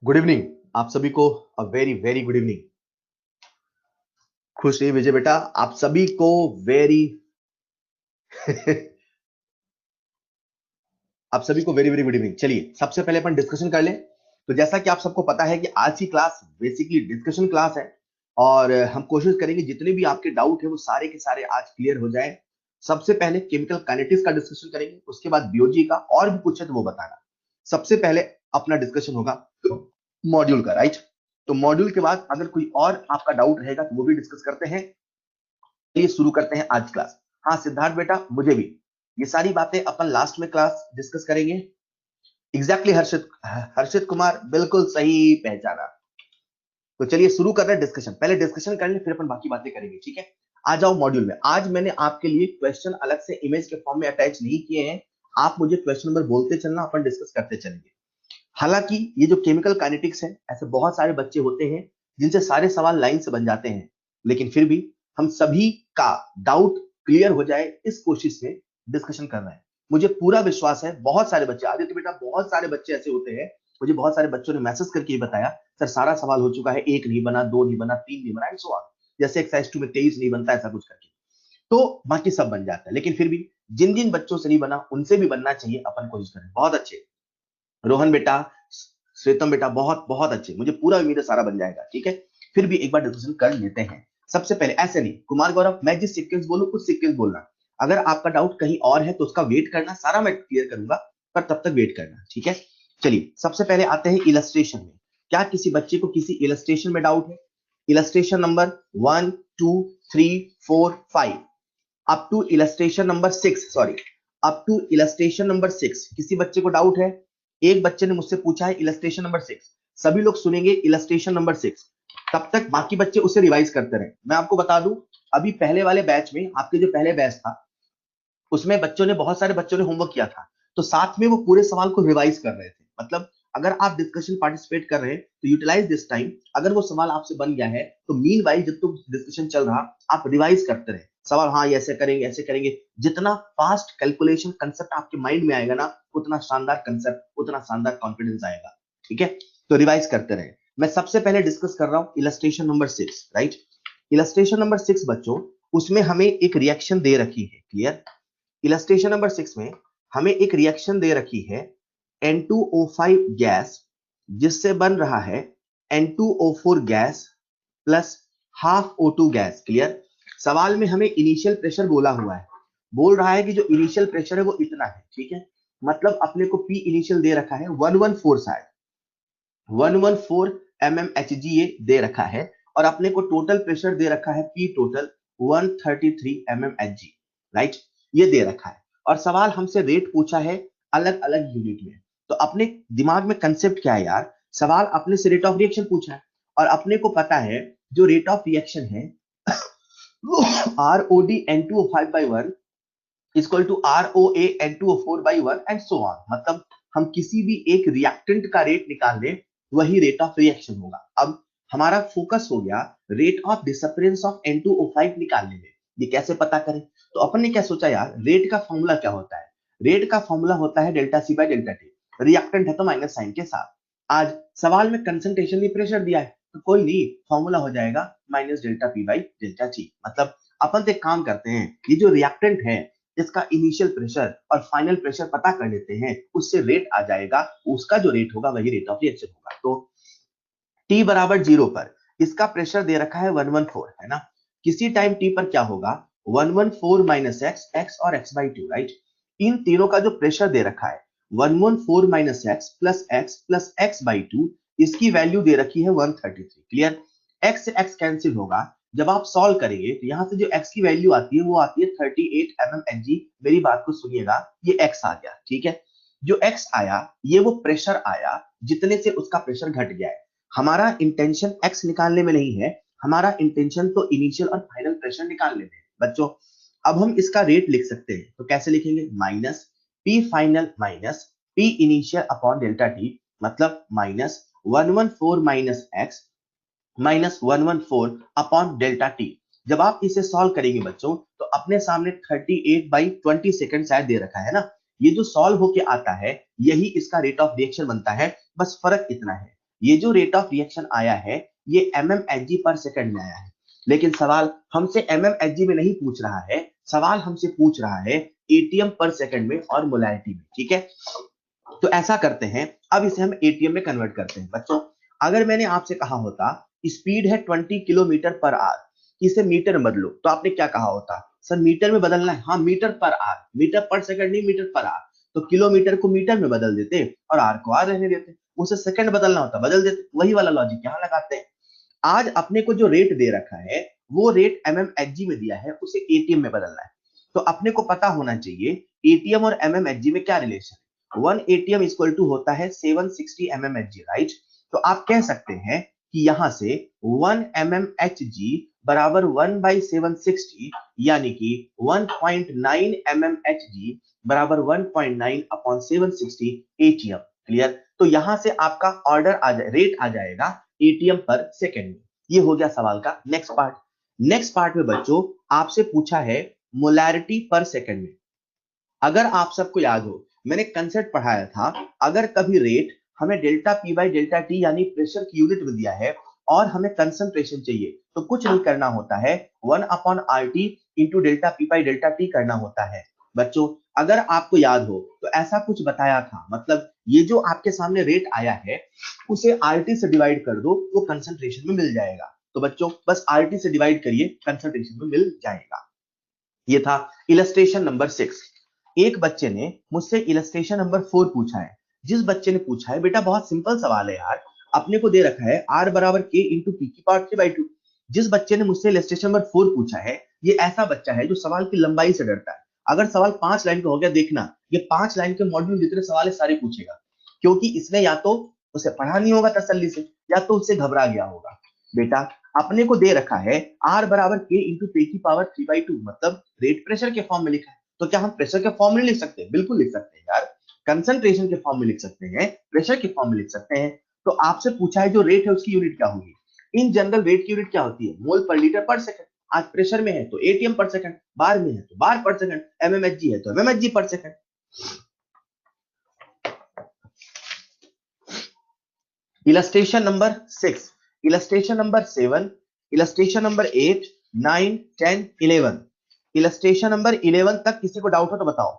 Good evening आप सभी को। A very very good evening. खुश रहिए विजय बेटा, आप सभी को वेरी आप सभी को वेरी वेरी गुड इवनिंग। चलिए सबसे पहले अपन डिस्कशन कर लें। तो जैसा कि आप सबको पता है कि आज की क्लास बेसिकली डिस्कशन क्लास है और हम कोशिश करेंगे जितने भी आपके डाउट है वो सारे के सारे आज क्लियर हो जाए। सबसे पहले केमिकल काइनेटिक्स का डिस्कशन करेंगे, उसके बाद बीओजी का, और भी कुछ है तो वो बताना। सबसे पहले अपना डिस्कशन होगा मॉड्यूल का, राइट। तो मॉड्यूल के बाद अगर कोई और आपका डाउट रहेगा तो वो भी डिस्कस करते हैं। चलिए शुरू करते हैं आज क्लास। हाँ सिद्धार्थ बेटा, मुझे भी ये सारी बातें अपन लास्ट में क्लास डिस्कस करेंगे। एग्जैक्टली हर्षित, हर्षित कुमार बिल्कुल सही पहचाना। तो चलिए शुरू कर रहे हैं डिस्कशन। पहले डिस्कशन कर ले फिर अपन बाकी बातें करेंगे, ठीक है। आ जाओ मॉड्यूल में। आज मैंने आपके लिए क्वेश्चन अलग से इमेज के फॉर्म में अटैच नहीं किए हैं। आप मुझे क्वेश्चन नंबर बोलते चलना, अपन डिस्कस करते चलेंगे। हालांकि ये जो केमिकल काइनेटिक्स है, ऐसे बहुत सारे बच्चे होते हैं जिनसे सारे सवाल लाइन से बन जाते हैं, लेकिन फिर भी हम सभी का डाउट क्लियर हो जाए इस कोशिश में डिस्कशन कर रहे हैं। मुझे पूरा विश्वास है बहुत सारे बच्चे, आदित्य बेटा बहुत सारे बच्चे ऐसे होते हैं, मुझे बहुत सारे बच्चों ने मैसेज करके ये बताया सर सारा सवाल हो चुका है, एक नहीं बना, दो नहीं बना, तीन नहीं बना, एंड सो ऑन। जैसे एक्सरसाइज 2 में 23 नहीं बनता, ऐसा कुछ करके तो बाकी सब बन जाता है। लेकिन फिर भी जिन जिन बच्चों से नहीं बना उनसे भी बनना चाहिए, अपन कोशिश करें। बहुत अच्छे रोहन बेटा, श्वेतम बेटा, बहुत बहुत अच्छे, मुझे पूरा उम्मीद है सारा बन जाएगा, ठीक है। फिर भी एक बार डिस्कशन कर लेते हैं। सबसे पहले ऐसे नहीं, कुमार गौरव मैं जिस सीक्वेंस बोलूं उस सीक्वेंस बोलना। अगर आपका डाउट कहीं और है तो उसका वेट करना, सारा मैं क्लियर करूंगा पर तब तक वेट करना, ठीक है। चलिए सबसे पहले आते हैं इलस्ट्रेशन में। क्या किसी बच्चे को किसी इलस्ट्रेशन में डाउट है? Illustration number 1 2 3 4 5 up to illustration number 6, sorry, up to illustration number 6 किसी बच्चे को डाउट है? एक बच्चे ने मुझसे पूछा है इलस्ट्रेशन नंबर 6। सभी लोग सुनेंगे इलस्ट्रेशन नंबर 6, तब तक बाकी बच्चे उसे रिवाइज करते रहे। मैं आपको बता दूं, अभी पहले वाले बैच में, आपके जो पहले बैच था उसमें बच्चों ने, बहुत सारे बच्चों ने होमवर्क किया था, तो साथ में वो पूरे सवाल को रिवाइज कर रहे थे। मतलब अगर आप डिस्कशन पार्टिसिपेट कर रहे हैं तो यूटिलाइज दिस टाइम। अगर वो सवाल आपसे बन गया है तो मीन वाइज जब तक डिस्कशन चल रहा आप रिवाइज करते रहे सवाल। हाँ ये ऐसे करेंगे, ऐसे करेंगे। जितना फास्ट कैलकुलेशन कंसेप्ट आपके माइंड में आएगा ना, उतना शानदार कंसेप्ट, उतना शानदार कॉन्फिडेंस आएगा, ठीक है। तो रिवाइज करते रहे। मैं सबसे पहले डिस्कस कर रहा हूं illustration number 6, right. Illustration number 6 बच्चों, उसमें हमें एक रिएक्शन दे रखी है, क्लियर। इलस्ट्रेशन नंबर 6 में हमें एक रिएक्शन दे रखी है N2O5 गैस, जिससे बन रहा है N2O4 gas plus half O2 gas, clear. सवाल में हमें इनिशियल प्रेशर बोला हुआ है, बोल रहा है कि जो इनिशियल प्रेशर है वो इतना है, ठीक है। मतलब अपने को P इनिशियल दे रखा है 114, शायद 114 mmHg दे रखा है, और अपने को टोटल प्रेशर दे रखा है P टोटल 133 mmHg, राइट। ये दे रखा है और सवाल हमसे रेट पूछा है अलग अलग यूनिट में। तो अपने दिमाग में कंसेप्ट क्या है यार, सवाल अपने से रेट ऑफ रिएक्शन पूछा है और अपने को पता है जो रेट ऑफ रिएक्शन है ROD N2O5/1 equal to ROA N2O4/1 and so on. मतलब हम किसी भी एक रिएक्टेंट का रेट निकाल दें, वही रेट ऑफ रिएक्शन होगा। अब हमारा फोकस हो गया rate of disappearance of N2O5 निकालने में। ये कैसे पता करें? तो अपन ने क्या सोचा यार, रेट का फॉर्मूला क्या होता है? रेट का फॉर्मूला होता है delta C by delta T. Reactant है तो माइनस साइन के साथ। आज सवाल में कंसंट्रेशन भी प्रेशर दिया है तो कोई नहीं, फॉर्मूला हो जाएगा minus delta P by delta T. मतलब अपन तो एक काम करते हैं, ये जो रिएक्टेंट है इसका इनिशियल प्रेशर और फाइनल प्रेशर पता कर लेते हैं, उससे रेट आ जाएगा, उसका जो रेट होगा वही रेट ऑफ रिएक्शन होगा। तो T बराबर 0 पर इसका प्रेशर दे रखा है 114, है ना। किसी टाइम T पर क्या होगा, 114 माइनस एक्स, एक्स और x बाई 2, राइट। इन तीनों का जो प्रेशर दे रखा है 114 minus x plus x by 2, इसकी वैल्यू दे रखी है 133, क्लियर। x से x कैंसिल होगा, जब आप सॉल्व करेंगे तो यहां से जो x की वैल्यू आती है वो आती है 38 mmHg। मेरी बात को सुनिएगा, ये x आ गया, ठीक है। जो x आया ये वो प्रेशर आया जितने से उसका प्रेशर घट गया है। हमारा इंटेंशन x निकालने में नहीं है, हमारा इंटेंशन तो इनिशियल और फाइनल प्रेशर निकालने में है बच्चों। अब हम इसका रेट लिख सकते हैं, तो कैसे लिखेंगे, minus P final minus P initial upon delta T, मतलब minus 114 minus X minus 114 upon delta T. जब आप इसे सॉल्व करेंगे बच्चों तो अपने सामने 38/20 सेकंड शायद दे रखा है ना, ये जो सॉल्व होके आता है यही इसका रेट ऑफ रिएक्शन बनता है। बस फर्क इतना है, ये जो रेट ऑफ रिएक्शन आया है ये mmHg पर सेकंड में आया है, लेकिन सवाल हमसे mmHg में नहीं पूछ रहा है, सवाल हमसे पूछ रहा है एटीएम पर सेकंड में और मोलैरिटी में। ठीक है, तो ऐसा करते हैं, अब इसे हम एटीएम में कन्वर्ट करते हैं। बच्चों अगर मैंने आपसे कहा होता स्पीड है 20 किलोमीटर पर आवर, इसे मीटर में बदलो, तो आपने क्या कहा होता? सर मीटर में बदलना है। हाँ, मीटर पर आवर, मीटर पर सेकंड नहीं, मीटर पर आवर। तो किलोमीटर को मीटर में बदल देते और आर को आर रहने देते। उसे सेकंड बदलना होता, बदल देते। वही वाला लॉजिक यहाँ लगाते हैं। आज अपने को जो रेट दे रखा है वो रेट mmHg में दिया है, उसे एटीएम में बदलना है। तो अपने को पता होना चाहिए एटीएम और mmHg में क्या रिलेशन है। 1 एटीएम इक्वल टू होता है 760 mmHg, राइट? तो आप कह सकते हैं कि यहां से 1 mmHg बराबर 1 by 760, यानी कि 1.9 mmHg बराबर 1.9 अपॉन 760 एटीएम। क्लियर? तो यहां से आपका ऑर्डर आ जाए, रेट आ जाएगा एटीएम पर सेकंड में। ये हो गया सवाल का नेक्स्ट पार्ट। नेक्स्ट पार्ट में बच्चों आपसे पूछा है मोलैरिटी पर सेकंड में। अगर आप सबको याद हो, मैंने कंसेप्ट पढ़ाया था, अगर कभी रेट हमें delta P by delta T यानी प्रेशर की यूनिट में दिया है और हमें कंसंट्रेशन चाहिए, तो कुछ नहीं करना होता है, 1 upon R T into delta P by delta T करना होता है। बच्चों अगर आपको याद हो तो ऐसा कुछ बताया था, मतलब ये जो आपके सामने रेट आया है उसे आरटी से डिवाइड कर दो, वो कंसंट्रेशन में मिल जाएगा। तो बच्चों बस आरटी से डिवाइड करिए, कंसंट्रेशन में मिल जाएगा। ये था इलस्ट्रेशन नंबर 6। एक बच्चे ने मुझसे इलस्ट्रेशन नंबर 4 पूछा है। जिस बच्चे ने पूछा है, बेटा बहुत सिंपल सवाल है यार, अपने को दे रखा है r बराबर k इंटू पी की पावर 3/2। जिस बच्चे ने मुझसे इलस्ट्रेशन नंबर 4 पूछा है, ये ऐसा बच्चा है जो सवाल की लंबाई से डरता है। अगर सवाल 5 लाइन का हो गया, देखना ये 5 लाइन के मॉड्यूल जितने सवाल है सारे पूछेगा, क्योंकि इसने या तो उसे पढ़ा नहीं होगा तसल्ली से, या तो उससे घबरा गया होगा। बेटा अपने को दे रखा है r बराबर k इंटू पी की पावर 3/2, मतलब रेट प्रेशर के फॉर्म में लिखा है। तो क्या हम प्रेशर के फॉर्म में लिख सकते हैं? बिल्कुल लिख सकते हैं यार, कंसंट्रेशन के फॉर्म में लिख सकते हैं, प्रेशर के फॉर्म में लिख सकते हैं। तो आपसे पूछा है जो रेट है उसकी यूनिट क्या होगी। इन जनरल रेट की यूनिट क्या होती है? मोल पर लीटर पर सेकंड। आज प्रेशर में है तो एटीएम पर सेकंड, बार में है तो बार पर सेकंड, mmHg है तो mmHg पर second. Illustration number 6, illustration number 7, illustration number 8, 9, 10, 11। Illustration number 11 तक किसी को डाउट हो तो बताओ।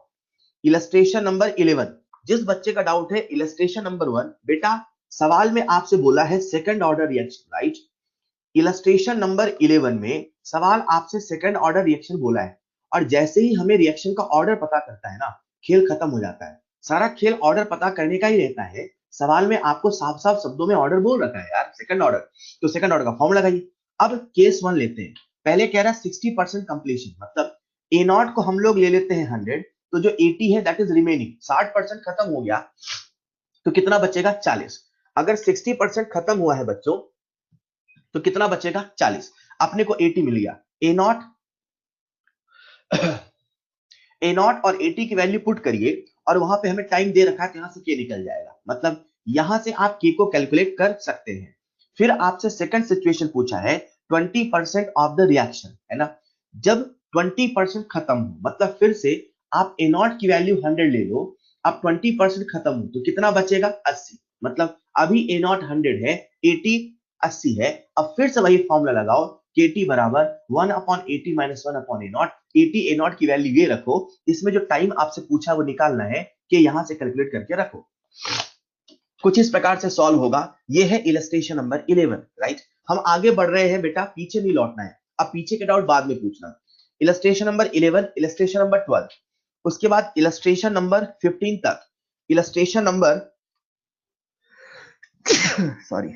इलस्ट्रेशन नंबर 11, जिस बच्चे का डाउट है इलस्ट्रेशन नंबर 1, बेटा सवाल में आपसे बोला है second order reaction, right? Illustration number 11 में सवाल आपसे सेकंड ऑर्डर रिएक्शन बोला है, और जैसे ही हमें रिएक्शन का ऑर्डर पता करता है ना, खेल खत्म हो जाता है। सारा खेल ऑर्डर पता करने का ही रहता है। सवाल में आपको साफ साफ शब्दों में ऑर्डर बोल रखा है यार, सेकंड ऑर्डर। तो सेकंड ऑर्डर का फॉर्म लगाइए। अब केस 1 लेते हैं। पहले कह रहा है 60% कंप्लीशन, मतलब ए नॉट को हम लोग ले लेते हैं 100, तो जो 80 है दैट इज रिमेनिंग। 60% खत्म हो गया तो कितना बचेगा? 40। अगर 60% खत्म हुआ है बच्चों तो कितना बचेगा? 40। अपने को 80 मिल गया। ए नॉट ए नॉट और 80 की वैल्यू पुट करिए, और वहां पे हमें टाइम दे रखा है, यहां से के निकल जाएगा, मतलब यहां से आप के को कैलकुलेट कर सकते हैं। फिर आपसे सेकंड सिचुएशन पूछा है 20% ऑफ द रिएक्शन, है ना? जब 20% खत्म हो, मतलब फिर से आप ए नॉट की वैल्यू 100 ले लो, अब 20% खत्म हो तो कितना बचेगा? 80। मतलब अभी ए नॉट 100 है, 80 80 है। अब फिर से वही फॉर्मूला लगाओ, KT बराबर 1 upon 80 minus 1 upon A not. 80 A not की वैल्यू ये रखो, इसमें जो टाइम आपसे पूछा वो निकालना है, कि यहां से कैलकुलेट करके रखो। कुछ इस प्रकार से सॉल्व होगा। ये है इलस्ट्रेशन नंबर 11, राइट? हम आगे बढ़ रहे हैं बेटा, पीछे नहीं लौटना है। अब पीछे के डाउट बाद में पूछना। इलस्ट्रेशन नंबर 11, इलस्ट्रेशन नंबर 12, उसके बाद इलस्ट्रेशन नंबर 15 तक, illustration number sorry,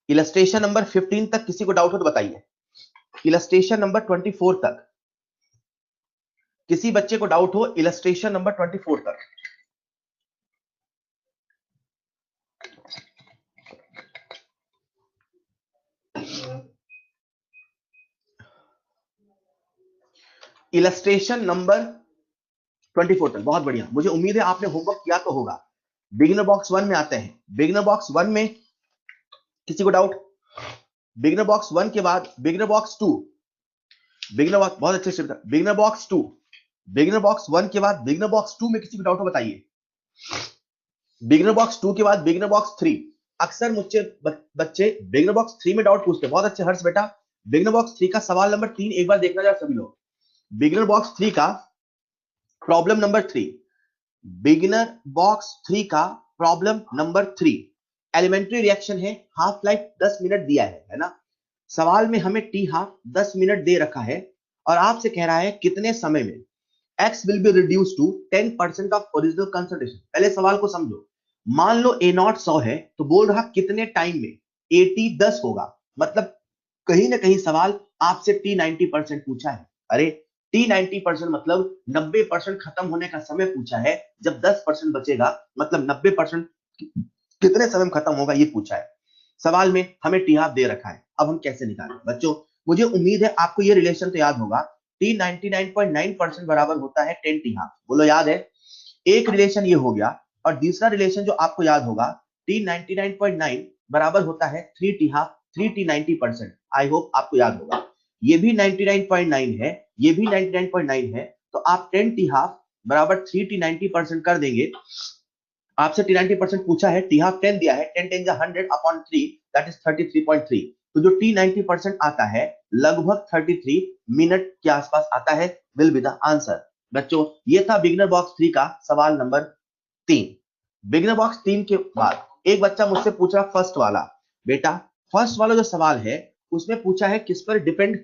illustration number 15 तक किसी को डाउट हो तो बताइए। इलस्ट्रेशन नंबर 24 तक किसी बच्चे को डाउट हो, इलस्ट्रेशन नंबर 24 तक। इलस्ट्रेशन नंबर 24 तक, बहुत बढ़िया। मुझे उम्मीद है आपने होमवर्क किया तो होगा। बिगिनर बॉक्स 1 में आते हैं। बिगिनर बॉक्स 1 में किसी को डाउट? बिगिनर बॉक्स 1 के बाद बिगिनर बॉक्स 2, बिगिनर बॉक्स बहुत अच्छे से, बिगिनर बॉक्स 2, बिगिनर बॉक्स 1 के बाद बिगिनर बॉक्स 2 में किसी को डाउट हो बताइए। बिगिनर बॉक्स 2 के बाद बिगिनर बॉक्स 3। अक्सर मुझसे बच्चे बिगनर बॉक्स 3 में डाउट पूछते हैं। बहुत अच्छे हर्ष बेटा, बिगनर बॉक्स 3 का सवाल नंबर 3 एक बार देखना जरा सभी लोग। बिगनर बॉक्स 3 का प्रॉब्लम नंबर 3, बिगिनर बॉक्स 3 का प्रॉब्लम नंबर 3 एलिमेंट्री रिएक्शन है, हाफ लाइफ 10 मिनट दिया है ना। सवाल में हमें टी हाफ 10 मिनट दे रखा है और आपसे कह रहा है कितने समय में x will be reduced to 10% of original concentration। पहले सवाल को समझो। मान लो a नॉट 100 है तो बोल रहा कितने टाइम में at 10 होगा। मतलब कहीं ना कहीं सवाल आपसे t 90% पूछा है। अरे t 90% मतलब 90% खत्म होने का समय पूछा है। जब 10% बचेगा मतलब 90% कितने समय में खत्म होगा ये पूछा है। सवाल में हमें टी हाफ दे रखा है। अब हम कैसे निकालें बच्चों? मुझे उम्मीद है आपको ये रिलेशन तो याद होगा। टी 99.9% बराबर होता है 10 टी हाफ। बोलो याद है? एक रिलेशन ये हो गया और दूसरा रिलेशन जो आपको याद होगा टी 99.9 बराबर होता है 3 T half 3 T 90%। I hope आपको याद होगा। ये भी 99.9 है, ये भी 99.9 है, तो आप 10 टी हाफ बराबर 3 टी 90% कर देंगे। आपसे टी 90% पूछा है, टी हाफ 10 दिया है, 10 10 जा 100 अपॉन 3 दैट इज 33.3। तो जो टी 90% आता है लगभग 33 मिनट के आसपास आता है, विल बी द आंसर। बच्चों ये था बिगिनर बॉक्स 3 का सवाल नंबर 3। बिगिनर बॉक्स 3 के बाद एक बच्चा मुझसे पूछ रहा फर्स्ट वाला। बेटा फर्स्ट वाला जो सवाल है उसमें पूछा है किस पर डिपेंड,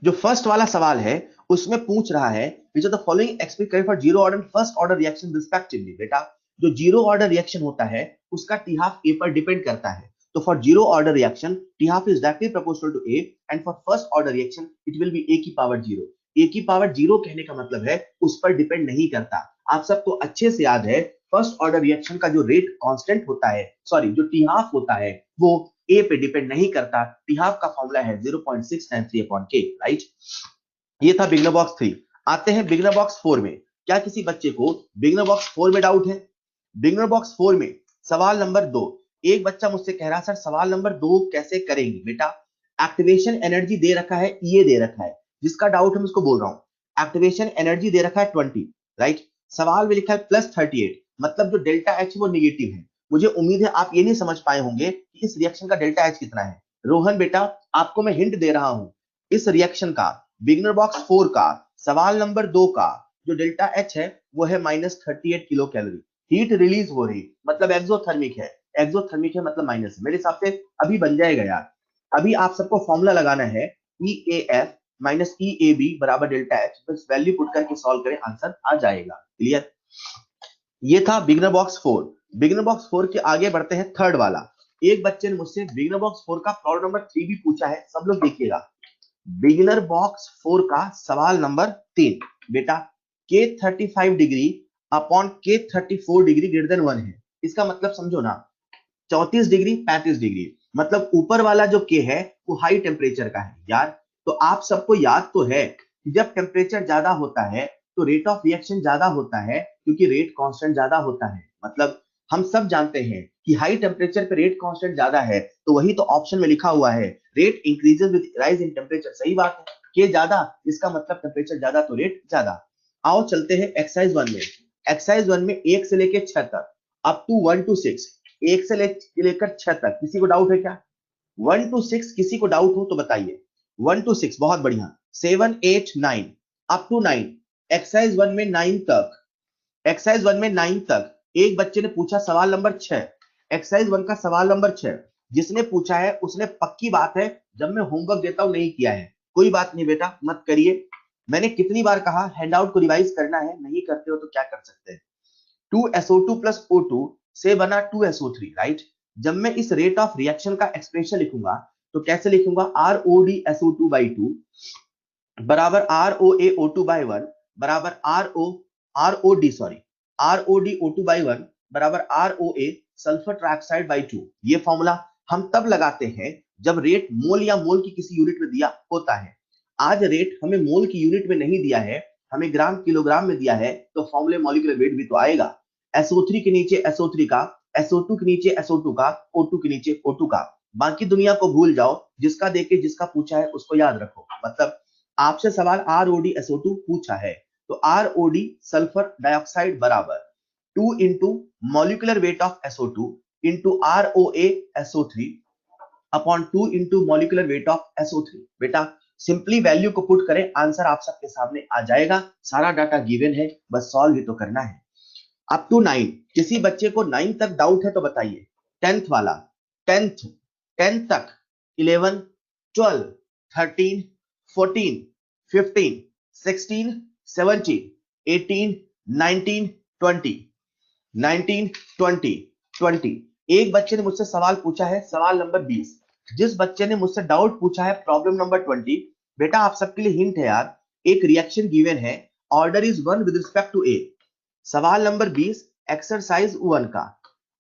जो फर्स्ट वाला सवाल है उसमें पूछ रहा है which of the following explain करें for zero order and first order reaction respectively। बेटा जो जीरो ऑर्डर रिएक्शन होता है उसका टी हाफ ए पर डिपेंड करता है। तो for zero order reaction T half is directly proportional to A and for first order reaction it will be A की पावर जीरो। ए की पावर जीरो कहने का मतलब है उस पर डिपेंड नहीं करता। आप सबको अच्छे से याद है फर्स्ट ऑर्डर रिएक्शन का जो रेट कांस्टेंट होता है, सॉरी जो टी हाफ होता है वो ए पे डिपेंड नहीं करता। टी हाफ का फॉर्मूला है 0.693 अपॉन के, राइट। ये था बिगनर बॉक्स 3। आते हैं बिगनर बॉक्स 4 में। क्या किसी बच्चे को बिगनर बॉक्स 4 में डाउट है? बिगनर बॉक्स 4 में सवाल नंबर 2। एक बच्चा मुझसे कह रहा सर सवाल नंबर 2 कैसे करेंगे? बेटा एक्टिवेशन एनर्जी दे रखा है, ये दे रखा है, जिसका डाउट है मैं उसको बोल रहा हूं। एक्टिवेशन एनर्जी दे रखा है 20, राइट। सवाल में लिखा है +38, मतलब जो डेल्टा एच वो निगेटिव है। मुझे उम्मीद है आप ये नहीं समझ पाए होंगे कि इस रिएक्शन का डेल्टा एच कितना है। रोहन बेटा आपको मैं हिंट दे रहा हूं, इस रिएक्शन का बिगनर बॉक्स 4 का सवाल नंबर 2 का जो डेल्टा एच है वो है -38 किलो कैलोरी। हीट रिलीज हो रही मतलब एक्सोथर्मिक है, एक्सोथर्मिक है मतलब माइनस। मेरे हिसाब से अभी बन जाएगा यार। अभी आप सबको फॉर्मूला लगाना है EAF माइनस EAB बराबर डेल्टा एच, बस वैल्यू पुट करके सॉल्व करें, आंसर आ जाएगा। क्लियर? ये था बिगनर बॉक्स 4। बिगनर बॉक्स 4 के आगे बढ़ते हैं थर्ड वाला। एक बच्चे ने मुझसे बिगनर बॉक्स 4 का प्रॉब्लम नंबर 3 भी पूछा है। सब लोग देखिएगा बिगिनर बॉक्स 4 का सवाल नंबर 3। बेटा K35 degree upon K34 degree greater than 1 है। इसका मतलब समझो ना, 34 डिग्री 35 डिग्री मतलब ऊपर वाला जो K है वो हाई टेम्परेचर का है यार। तो आप सबको याद तो है कि जब टेम्परेचर ज्यादा होता है तो रेट ऑफ रिएक्शन ज्यादा होता है क्योंकि रेट कांस्टेंट ज्यादा होता है। मतलब हम सब जानते हैं कि हाई टेम्परेचर पे रेट कांस्टेंट ज्यादा है, तो वही तो ऑप्शन में लिखा हुआ है rate increases with rise in temperature. सही बात है, के ज्यादा इसका मतलब टेम्परेचर ज्यादा तो रेट ज्यादा। आओ चलते हैं एक्सरसाइज 1 में। एक्सरसाइज 1 में 1 से लेकर 6 तक अप टू 1 to 6, 1 से लेकर 6 तक किसी को डाउट है क्या? 1 to 6 किसी को डाउट हो तो बताइए। 1 to 6 बहुत बढ़िया। 7 8 9 अप टू 9। एक्सरसाइज 1 में 9 तक, एक्सरसाइज 1 में 9 तक एक बच्चे ने पूछा सवाल नंबर 6। एक्सरसाइज 1 का सवाल नंबर 6 जिसने पूछा है उसने पक्की बात है जब मैं होमवर्क देता हूं नहीं किया है। कोई बात नहीं बेटा मत करिए। मैंने कितनी बार कहा हैंडआउट को रिवाइज करना है, नहीं करते हो तो क्या कर सकते हैं। 2SO2 प्लस O2 से बना 2SO3, राइट। जब मैं इस रेट ऑफ रिएक्शन का एक्सप्रेशन लिखूंगा तो कैसे लिखूंगा? RODSO2/2 बराबर ROaO2/1 बराबर RODO2/1 बराबर ROA सल्फर ट्राइऑक्साइड बाई 2। ये फॉर्मूला हम तब लगाते हैं जब रेट मोल या मोल की किसी यूनिट में दिया होता है। आज रेट हमें मोल की यूनिट में नहीं दिया है, हमें ग्राम किलोग्राम में दिया है, तो फॉर्मूले मॉलिक्यूलर वेट भी तो आएगा। SO3 के नीचे SO3 का, SO2 के नीचे SO2 का, O2 के नीचे O2 का। बाकी दुनिया को भूल जाओ, जिसका देके जिसका पूछा है उसको याद रखो। मतलब आपसे सवाल RODSO2 पूछा है तो ROD सल्फर डाइऑक्साइड बराबर 2 into molecular weight of SO2 into ROA SO3 upon 2 into molecular weight of SO3। बेटा सिंपली वैल्यू को पुट करें, आंसर आप सबके सामने आ जाएगा, सारा डाटा गिवन है, बस सॉल्व ही तो करना है। अप टू 9, किसी बच्चे को 9 तक डाउट है तो बताइए। 10th वाला, 10th तक, 11, 12, 13, 14, 15, 16, 17, 18, 19, 20, 19, 20, 20। एक बच्चे ने मुझसे सवाल पूछा है, सवाल नंबर 20। जिस बच्चे ने मुझसे डाउट पूछा है प्रॉब्लम नंबर 20, बेटा आप सबके लिए हिंट है यार, एक रिएक्शन गिवन है, order is 1 with respect to A. सवाल नंबर 20 एक्सरसाइज 1 का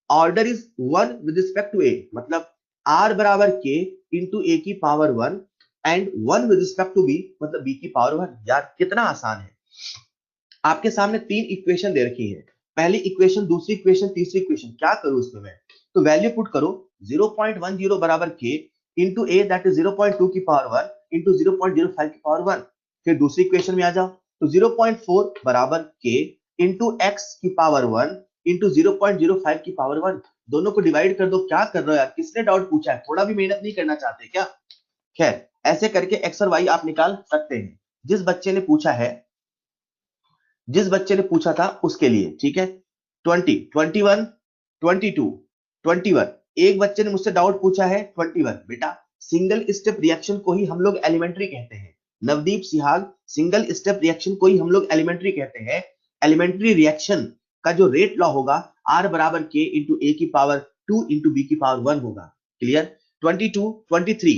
order is 1 with respect to A, मतलब r बराबर k इंटू ए की power 1 and 1 with respect to b मतलब b की पावर 1। यार कितना आसान है। आपके सामने 3 इक्वेशन दे रखी है, पहली इक्वेशन, दूसरी इक्वेशन, तीसरी इक्वेशन। क्या करूं इसमें मैं? तो वैल्यू पुट करो, 0.10 बराबर k into A that is 0.2 की पावर 1 इंटू 0.05 की पावर 1। फिर दूसरी इक्वेशन में आ जाओ, तो 0.4 बराबर k इंटू एक्स की पावर 1 इंटू 0.05 की पावर 1। दोनों को डिवाइड कर दो। क्या कर रहे हो यार, किसने डाउट पूछा है? थोड़ा भी मेहनत नहीं करना चाहते क्या? खैर ऐसे करके एक्स और वाई आप निकाल सकते हैं। जिस बच्चे ने पूछा है, जिस बच्चे ने पूछा था उसके लिए, ठीक है। 20, 21, 22, 21। एक बच्चे ने मुझसे डाउट पूछा है 21। बेटा सिंगल स्टेप रिएक्शन को ही हम लोग एलिमेंट्री कहते हैं। Navdeep Sihag, single step reaction को ही हम लोग एलिमेंट्री कहते हैं। एलिमेंट्री रिएक्शन का जो रेट लॉ होगा R बराबर K इंटू ए की पावर 2 इंटू बी की पावर 1 होगा। क्लियर? 22, 23,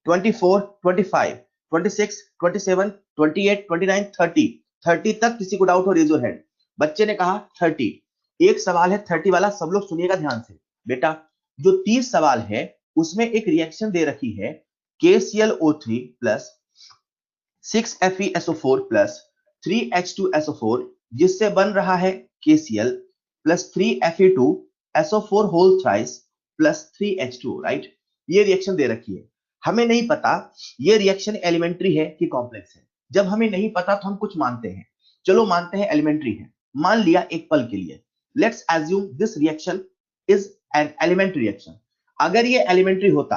24, 25, 26, 27, 28, 29, 30। 30 तक किसी को डाउट हो रेज योर हैंड। बच्चे ने कहा 30। एक सवाल है 30 वाला, सब लोग सुनिएगा ध्यान से। बेटा जो 30 सवाल है उसमें एक रिएक्शन दे रखी है KClO3 plus 6FeSO4 plus 3H2SO4, जिससे बन रहा है KCl plus 3Fe2SO4 whole thrice plus 3H2, right? ये रिएक्शन दे रखी है। हमें नहीं पता ये रिएक्शन एलिमेंट्री है कि कॉम्प्लेक्स है। जब हमें नहीं पता तो हम कुछ मानते हैं। चलो मानते हैं एलिमेंट्री है, मान लिया एक पल के लिए। Let's assume this reaction is an elementary reaction. अगर ये एलिमेंट्री होता,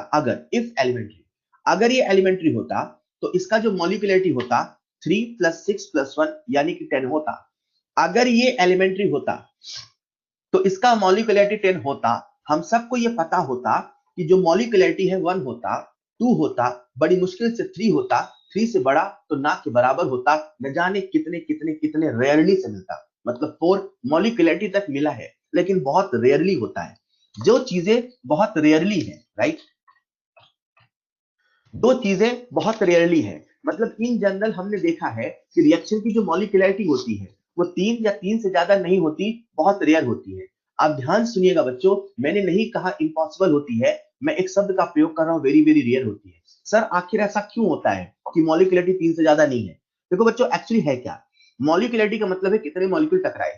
अगर ये एलिमेंट्री होता तो इसका जो मॉलिक्यूलरिटी होता 3 प्लस 6 प्लस 1 यानी कि 10 होता। अगर ये एलिमेंट्री होता तो इसका मॉलिक्यूलरिटी 10 होता। हम सबको ये पता होता कि जो मॉलिक्यूलरिटी है 1 होता, 2 होता, बड़ी मुश्किल से 3 होता, 3 से बड़ा तो ना के बराबर होता। न जाने कितने कितने कितने रेयरली से मिलता, मतलब 4 मॉलिक्यूलरिटी तक मिला है लेकिन बहुत रेयरली होता है। जो चीजें बहुत रेयरली है, राइट, दो चीजें बहुत रेयरली है, मतलब इन जनरल हमने देखा है कि रिएक्शन की जो मॉलिक्यूलरिटी होती है वो 3 या 3 से ज्यादा नहीं होती, बहुत रेयर होती है। आप ध्यान सुनिएगा बच्चों, मैंने नहीं कहा इम्पॉसिबल होती है, मैं एक शब्द का प्रयोग कर रहा हूं, वेरी वेरी रेयर होती है। सर आखिर ऐसा क्यों होता है कि मॉलिक्यूलरिटी 3 से ज्यादा नहीं है? देखो बच्चों, एक्चुअली है क्या, मॉलिक्यूलरिटी का मतलब है कितने मॉलिक्यूल टकराए।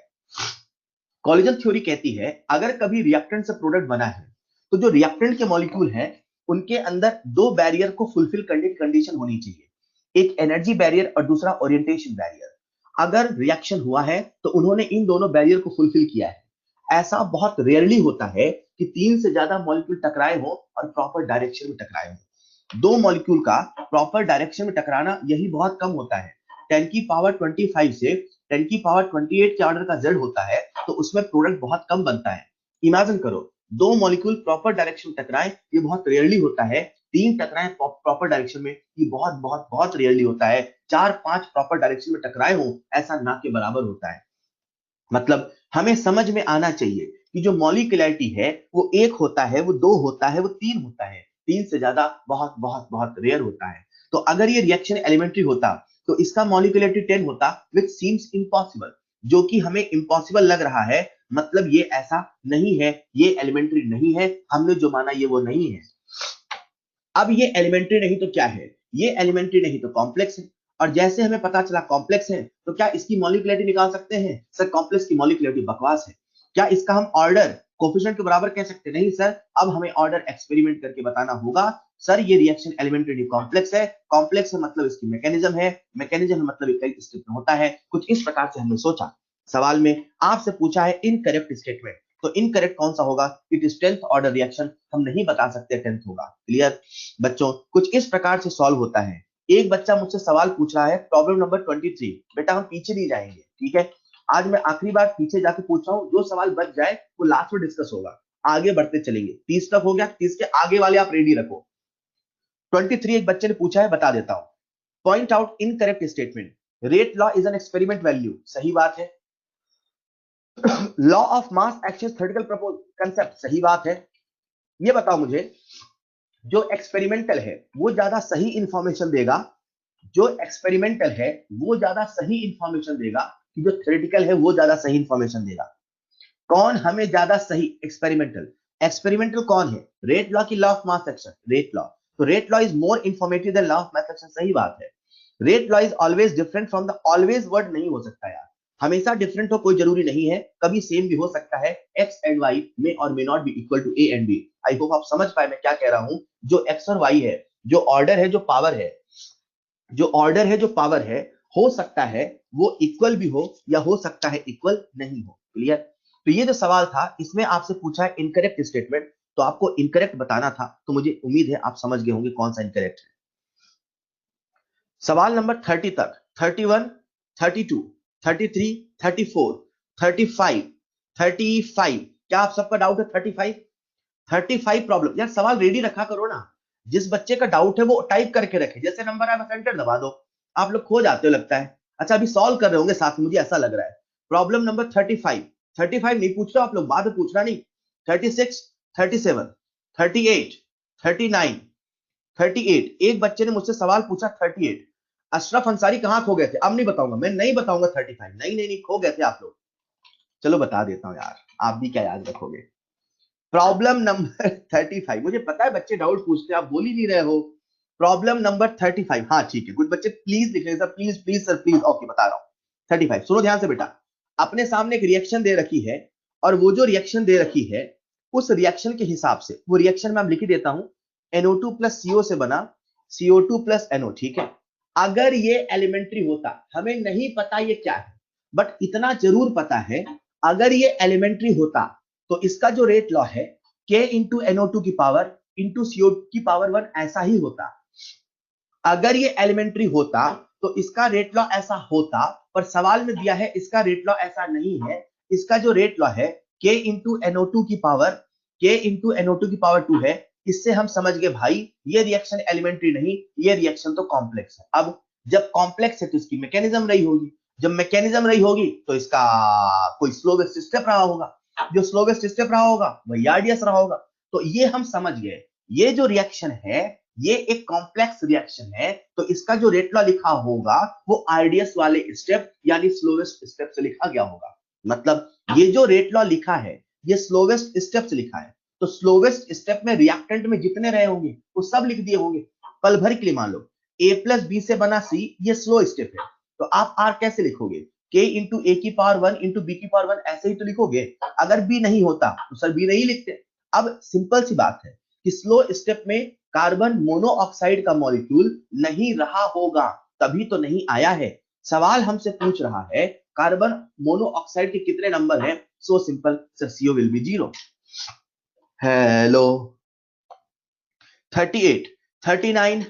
कॉलिजन थ्योरी कहती है अगर कभी रिएक्टेंट से प्रोडक्ट बना है तो जो रिएक्टेंट के मॉलिक्यूल हैं उनके अंदर 2 बैरियर को फुलफिल करने की कंडीशन होनी चाहिए, एक एनर्जी बैरियर और दूसरा ओरिएंटेशन बैरियर। अगर रिएक्शन हुआ है तो उन्होंने इन दोनों बैरियर को फुलफिल किया है। ऐसा बहुत रेयरली होता है कि 3 से ज्यादा मॉलिक्यूल टकराए हो और प्रॉपर डायरेक्शन में टकराए हो। 2 मॉलिक्यूल का प्रॉपर डायरेक्शन में टकराना यही बहुत कम होता है। 10 की पावर 25 से 10 की पावर 28 के ऑर्डर का Z होता है तो उसमें प्रोडक्ट बहुत कम बनता है। इमेजिन करो 2 मॉलिक्यूल प्रॉपर डायरेक्शन में टकराए, ये बहुत रेयरली होता है। 3 टकराए प्रॉपर डायरेक्शन में, ये बहुत बहुत बहुत रेयरली होता है। 4-5 प्रॉपर डायरेक्शन में टकराए हो, ऐसा ना के बराबर होता है। मतलब हमें समझ में आना चाहिए कि जो मॉलिक्यूलरिटी है वो 1 होता है, वो 2 होता है, वो 3 होता है, 3 से ज्यादा बहुत बहुत बहुत रेयर होता है। तो अगर ये रिएक्शन एलिमेंट्री होता तो इसका मॉलिक्यूलरिटी 10 होता, विच सीम्स इम्पॉसिबल, जो कि हमें इम्पॉसिबल लग रहा है, मतलब ये ऐसा नहीं है, ये एलिमेंट्री नहीं है, हमने जो माना ये वो नहीं है। अब ये एलिमेंट्री नहीं तो क्या है? ये एलिमेंट्री नहीं तो कॉम्प्लेक्स है। और जैसे हमें पता चला कॉम्प्लेक्स है तो क्या इसकी मॉलिक्यूलरिटी निकाल सकते हैं? सर कॉम्प्लेक्स की मॉलिक्यूलरिटी बकवास है। क्या इसका हम ऑर्डर कोफिशिएंट के बराबर कह सकते? नहीं सर, अब हमें ऑर्डर एक्सपेरिमेंट करके बताना होगा। सर ये रिएक्शन एलिमेंट्री नहीं कॉम्प्लेक्स है, कॉम्प्लेक्स है मतलब इसकी मैकेनिज्म है, मैकेनिज्म मतलब कई स्टेप में होता है। कुछ इस प्रकार से हमने सोचा। सवाल में आपसे पूछा है इनकरेक्ट स्टेटमेंट, तो इनकरेक्ट कौन सा होगा? It is 10th order reaction, हम नहीं बता सकते 10th होगा। क्लियर बच्चों? कुछ इस प्रकार से सॉल्व होता है। एक बच्चा मुझसे सवाल पूछ रहा है प्रॉब्लम नंबर 23। बेटा हम पीछे नहीं जाएंगे, ठीक है? आज मैं आखिरी बार पीछे जाके पूछ रहा हूँ, जो सवाल बच जाए वो लास्ट में डिस्कस होगा। आगे बढ़ते चलेंगे, 30 तक हो गया, 30 के आगे वाले आप रेडी रखो। 23 एक बच्चे ने पूछा है, बता देता हूं। Point out incorrect statement. Rate law is an experiment value, सही बात है। Law of mass action theoretical propose concept, सही बात है। ये बताओ मुझे, जो एक्सपेरिमेंटल है वो ज्यादा सही इंफॉर्मेशन देगा, जो एक्सपेरिमेंटल है वो ज्यादा सही इंफॉर्मेशन देगा कि जो थ्योरेटिकल है वो ज्यादा सही इंफॉर्मेशन देगा? कौन हमें ज्यादा सही? एक्सपेरिमेंटल। एक्सपेरिमेंटल कौन है? रेट लॉ की law of mass action, rate law. तो rate law is more informative than law of mass action, सही बात है। Rate law is always different from the, always word नहीं हो सकता यार, हमेशा डिफरेंट हो कोई जरूरी नहीं है, कभी सेम भी हो सकता है। एक्स एंड वाई में और may not be equal to A and B. I hope आप समझ पाए मैं क्या कह रहा हूं। जो एक्स और वाई है, जो ऑर्डर है, जो पावर है, जो ऑर्डर है, जो पावर है, हो सकता है वो इक्वल भी हो या हो सकता है इक्वल नहीं हो। क्लियर? तो ये जो सवाल था इसमें आपसे पूछा है इनकरेक्ट स्टेटमेंट, तो आपको इनकरेक्ट बताना था, तो मुझे उम्मीद है आप समझ गए होंगे कौन सा इनकरेक्ट है। सवाल नंबर 30 तक, 31, 32, 33, 34, 35, 35, क्या आप सबका डाउट है? 35, 35 प्रॉब्लम। यार सवाल रेडी रखा करो ना, जिस बच्चे का डाउट है वो टाइप करके रखे, जैसे नंबर आया बस एंटर दबा दो। आप लोग खो जाते हो लगता है। अच्छा अभी सॉल्व कर रहे होंगे साथ में, मुझे ऐसा लग रहा है। प्रॉब्लम नंबर 35, 35 नहीं पूछ रहे आप लोग, बाद में पूछना नहीं। 36, 37, 38, 39, 38, एक बच्चे ने मुझसे सवाल पूछा 38। अशरफ अंसारी कहां खो गए थे? अब नहीं बताऊंगा, मैं नहीं बताऊंगा 35, नहीं नहीं नहीं, खो गए थे आप लोग। चलो बता देता हूं यार, आप भी क्या याद रखोगे। प्रॉब्लम नंबर 35, मुझे पता है बच्चे डाउट पूछते हैं, आप बोल ही नहीं रहे हो। प्रॉब्लम नंबर 35, हाँ ठीक है, कुछ बच्चे प्लीज लिख रहे हैं sir, please please sir please, okay बता रहा हूं। 35 सुनो ध्यान से बेटा, अपने सामने एक रिएक्शन दे रखी है, और वो जो रिएक्शन दे रखी है उस रिएक्शन के हिसाब से, वो रिएक्शन मैं लिख देता हूं, NO2 प्लस CO से बना CO2 प्लस NO, ठीक है? अगर ये एलिमेंट्री होता, हमें नहीं पता ये क्या है, बट इतना जरूर पता है, अगर ये एलिमेंट्री होता तो इसका जो रेट लॉ है K इंटू NO2 की पावर इंटू CO की पावर 1 ऐसा ही होता। अगर ये एलिमेंट्री होता तो इसका रेट लॉ ऐसा होता, पर सवाल में दिया है इसका रेट लॉ ऐसा नहीं है। इसका जो रेट लॉ है K इंटू NO2 की पावर, K इंटू NO2 की पावर 2 है। इससे हम समझ गए भाई ये रिएक्शन एलिमेंट्री नहीं, ये रिएक्शन तो कॉम्प्लेक्स है। अब जब कॉम्प्लेक्स है तो इसकी मैकेनिज्म रही होगी, जब मैकेनिज्म रही होगी तो इसका कोई स्लोवेस्ट स्टेप रहा होगा, जो स्लोवेस्ट स्टेप रहा होगा वही आरडीएस रहा होगा। तो ये हम समझ गए, ये जो रिएक्शन है ये एक कॉम्प्लेक्स रिएक्शन है, तो इसका जो रेट लॉ लिखा होगा वो आरडीएस वाले स्टेप यानी स्लोवेस्ट स्टेप से लिखा गया होगा। मतलब ये जो रेट लॉ लिखा है ये स्लोवेस्ट स्टेप से लिखा है, तो स्लोवेस्ट स्टेप में रिएक्टेंट में जितने रहे होंगे वो सब लिख दिए होंगे। पल भर के लिए मान लो A प्लस बी से बना C, ये स्लो स्टेप है, तो आप R कैसे लिखोगे? K इंटू ए की पावर 1 इंटू बी की पावर 1 ऐसे ही तो लिखोगे। अगर B नहीं होता तो सर B नहीं लिखते। अब सिंपल सी बात है कि स्लो स्टेप में कार्बन मोनोऑक्साइड का मॉलिक्यूल नहीं रहा होगा, तभी तो नहीं आया है। सवाल हमसे पूछ रहा है कार्बन मोनोऑक्साइड के कितने नंबर हैं? So simple sir, CO will be 0। Hello 38, 39,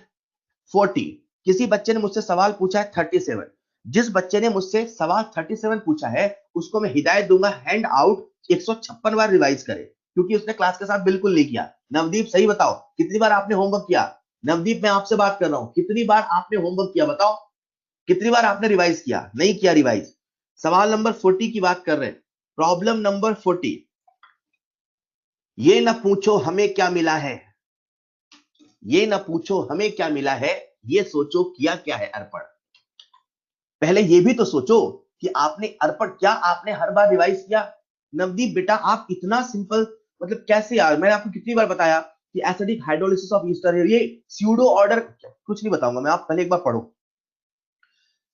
40, किसी बच्चे ने मुझसे सवाल पूछा है 37। जिस बच्चे ने मुझसे सवाल 37 पूछा है उसको मैं हिदायत दूंगा हैंड आउट 156 बार रिवाइज करे, क्योंकि उसने क्लास के साथ बिल्कुल नहीं किया। नवदीप सही बताओ कितनी बार आपने होमवर्क किया? नवदीप मैं आपसे बात कर रहा हूं, कितनी बार आपने होमवर्क किया बताओ? कितनी बार आपने रिवाइज किया? नहीं किया रिवाइज। सवाल नंबर 40 की बात कर रहे हैं, प्रॉब्लम नंबर 40। ये ना पूछो हमें क्या मिला है, ये ना पूछो हमें क्या मिला है, ये सोचो किया क्या है अर्पण। पहले ये भी तो सोचो कि आपने अर्पण क्या आपने हर बार रिवाइज किया? नवदीप बेटा आप इतना सिंपल, मतलब कैसे यार, मैंने आपको कितनी बार बताया कि एसिडिक हाइड्रोलिसिस ऑफ ईस्टर है, ये स्यूडो ऑर्डर, कुछ नहीं बताऊंगा मैं, आप पहले एक बार पढ़ो।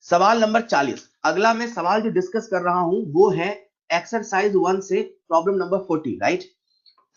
सवाल नंबर 40, अगला मैं सवाल जो डिस्कस कर रहा हूं वो है एक्सरसाइज 1 से problem number 40, right?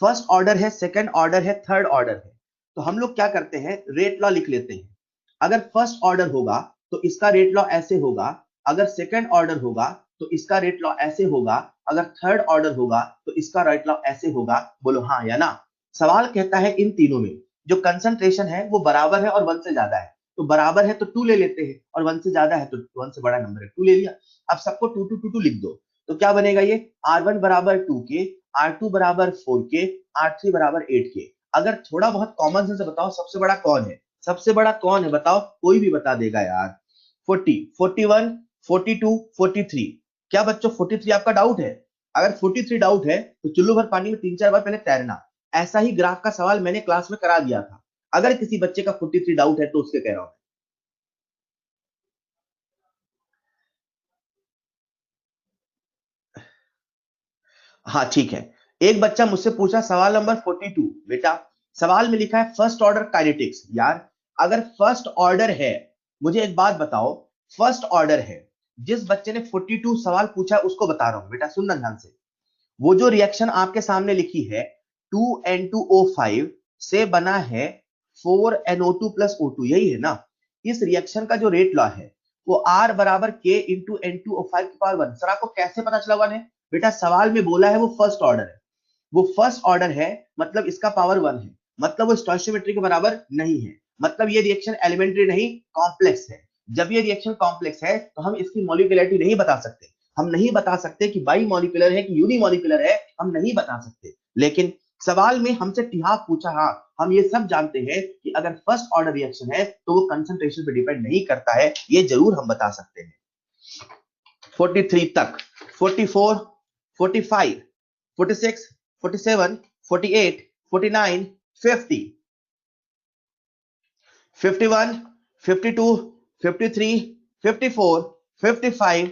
First order है, सेकंड ऑर्डर है, थर्ड ऑर्डर है, तो हम लोग क्या करते हैं रेट लॉ लिख लेते हैं। अगर फर्स्ट ऑर्डर होगा तो इसका रेट लॉ ऐसे होगा, अगर सेकंड ऑर्डर होगा तो इसका रेट लॉ ऐसे होगा, अगर थर्ड ऑर्डर होगा तो इसका रेट लॉ ऐसे होगा। बोलो हाँ या ना। सवाल कहता है इन तीनों में जो कंसंट्रेशन है वो बराबर है और 1 से ज्यादा है, तो बराबर है तो 2 ले लेते हैं, और 1 से ज्यादा है तो 1 से बड़ा नंबर है 2 ले लिया। अब सबको 2 2 2 2 लिख दो, तो क्या बनेगा ये R1 बराबर 2K, R2 बराबर 4K, R3 बराबर 8K। अगर थोड़ा बहुत कॉमन सेंस से बताओ सबसे बड़ा कौन है, सबसे बड़ा कौन है बताओ, कोई भी बता देगा यार। 40, 41, 42, 43। क्या बच्चों 43 आपका डाउट है? अगर 43 डाउट है तो चुल्लू भर पानी में 3-4 बार पहले तैरना। ऐसा ही ग्राफ का सवाल मैंने क्लास में करा दिया था। अगर किसी बच्चे का 43 डाउट है तो उसके कह रहा हूं। हाँ ठीक है। एक बच्चा मुझसे पूछा सवाल नंबर 42, बेटा सवाल में लिखा है फर्स्ट ऑर्डर काइनेटिक्स। यार अगर फर्स्ट ऑर्डर है, मुझे एक बात बताओ, फर्स्ट ऑर्डर है, जिस बच्चे ने 42 सवाल पूछा उसको बता रहा हूं, बेटा सुनना ध्यान से। वो जो रिएक्शन आपके सामने लिखी है 2N2O5 से बना है 4NO2 प्लस O2, यही है ना। इस रिएक्शन का जो रेट लॉ है वो R बराबर K इंटू N2O5 की पावर 1। सर आपको कैसे पता चला 1 है? बेटा सवाल में बोला है वो फर्स्ट ऑर्डर है, वो फर्स्ट ऑर्डर है, मतलब इसका पावर 1 है, मतलब वो स्टोइचियोमेट्री के बराबर नहीं है, मतलब ये रिएक्शन एलिमेंट्री नहीं कॉम्प्लेक्स है। जब ये रिएक्शन कॉम्प्लेक्स है तो हम इसकी मॉलिक्यूलरिटी नहीं बता सकते। हम नहीं बता सकते कि बाई मॉलिक्यूलर है कि यूनिमॉलिक्यूलर है, हम नहीं बता सकते। लेकिन सवाल में हमसे टिहाफ पूछा, हाँ हम ये सब जानते हैं कि अगर फर्स्ट ऑर्डर रिएक्शन है तो वो कंसंट्रेशन पे डिपेंड नहीं करता है, ये जरूर हम बता सकते हैं। 43 तक, 44, 45, 46, 47, 48, 49, 50, 51, 52, 53, 54, 55,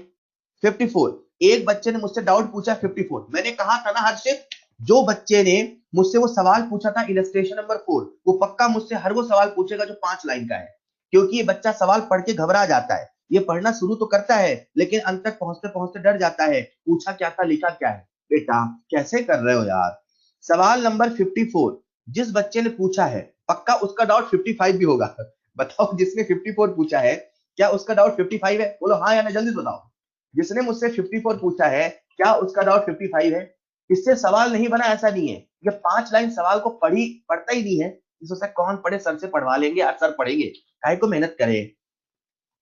54। एक बच्चे ने मुझसे डाउट पूछा 54। मैंने कहा था ना हर्षित, जो बच्चे ने मुझसे वो सवाल पूछा था इलस्ट्रेशन नंबर 4, वो पक्का मुझसे हर वो सवाल पूछेगा जो 5 लाइन का है, क्योंकि ये बच्चा सवाल पढ़ के घबरा जाता है। ये पढ़ना शुरू तो करता है लेकिन अंत तक पहुंचते पहुंचते डर जाता है, पूछा क्या था लिखा क्या है। बेटा कैसे कर रहे हो यार। सवाल नंबर 54 जिस बच्चे ने पूछा है पक्का उसका डाउट 55 भी होगा। बताओ जिसने 54 पूछा है क्या उसका डाउट 55 है? बोलो हाँ या ना, जल्दी बताओ। जिसने मुझसे 54 पूछा है क्या उसका डाउट 55 है? इससे सवाल नहीं बना ऐसा नहीं है, ये 5 लाइन सवाल को पढ़ता ही नहीं है। इस सोचा कौन पढ़े, सर से पढ़वा लेंगे और सर पढ़ेंगे, काहे को मेहनत करे।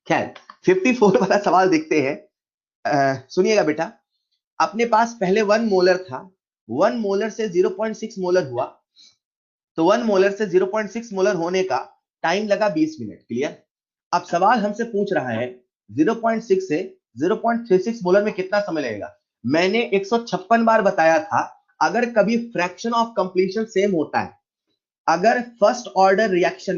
खैर 54 वाला सवाल देखते हैं। सुनिएगा बेटा, अपने पास पहले 1 मोलर था, 1 मोलर से 0.6 मोलर हुआ, तो 1 मोलर से 0.6 मोलर होने का टाइम लगा 20 मिनट। क्लियर? अब सवाल हमसे पूछ रहा है 0.6 से 0.36 मोलर में कितना समय लगेगा। मैंने 156 बार बताया था, अगर कभी फ्रैक्शन ऑफ कंप्लीशन सेम होता है, अगर फर्स्ट ऑर्डर रिएक्शन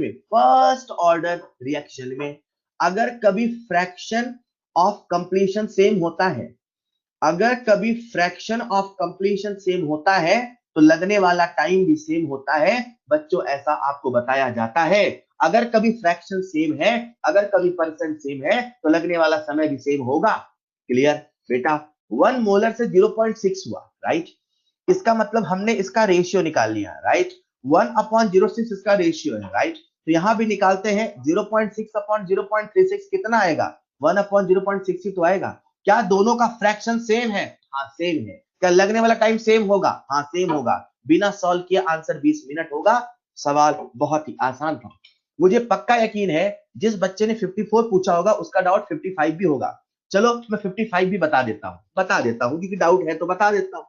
में अगर कभी फ्रैक्शन ऑफ कंप्लीशन सेम होता है, अगर कभी फ्रैक्शन ऑफ कंप्लीशन सेम होता है तो लगने वाला टाइम भी सेम होता है। बच्चों ऐसा आपको बताया जाता है, अगर कभी फ्रैक्शन सेम है, अगर कभी परसेंट सेम है तो लगने वाला समय भी सेम होगा। क्लियर? बेटा 1 मोलर से 0.6 हुआ, राइट? इसका मतलब हमने इसका रेशियो निकाल लिया, राइट? 1/06 इसका रेशियो है, राइट? तो यहां भी निकालते हैं 0.6/0.36 कितना आएगा, 1/0.6 ही तो आएगा। क्या दोनों का फ्रैक्शन सेम है? हाँ सेम है। क्या लगने वाला टाइम सेम होगा? हाँ सेम होगा। बिना सॉल्व किए आंसर 20 मिनट होगा। सवाल बहुत ही आसान था। मुझे पक्का यकीन है जिस बच्चे ने 54 पूछा होगा उसका डाउट 55 भी होगा। चलो मैं 55 भी बता देता हूं क्योंकि डाउट है तो बता देता हूं,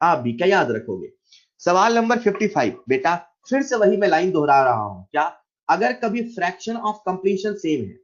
आप भी क्या याद रखोगे। सवाल नंबर 55 बेटा, फिर से वही मैं लाइन दोहरा रहा हूं, क्या अगर कभी फ्रैक्शन ऑफ कंप्लीशन सेम है,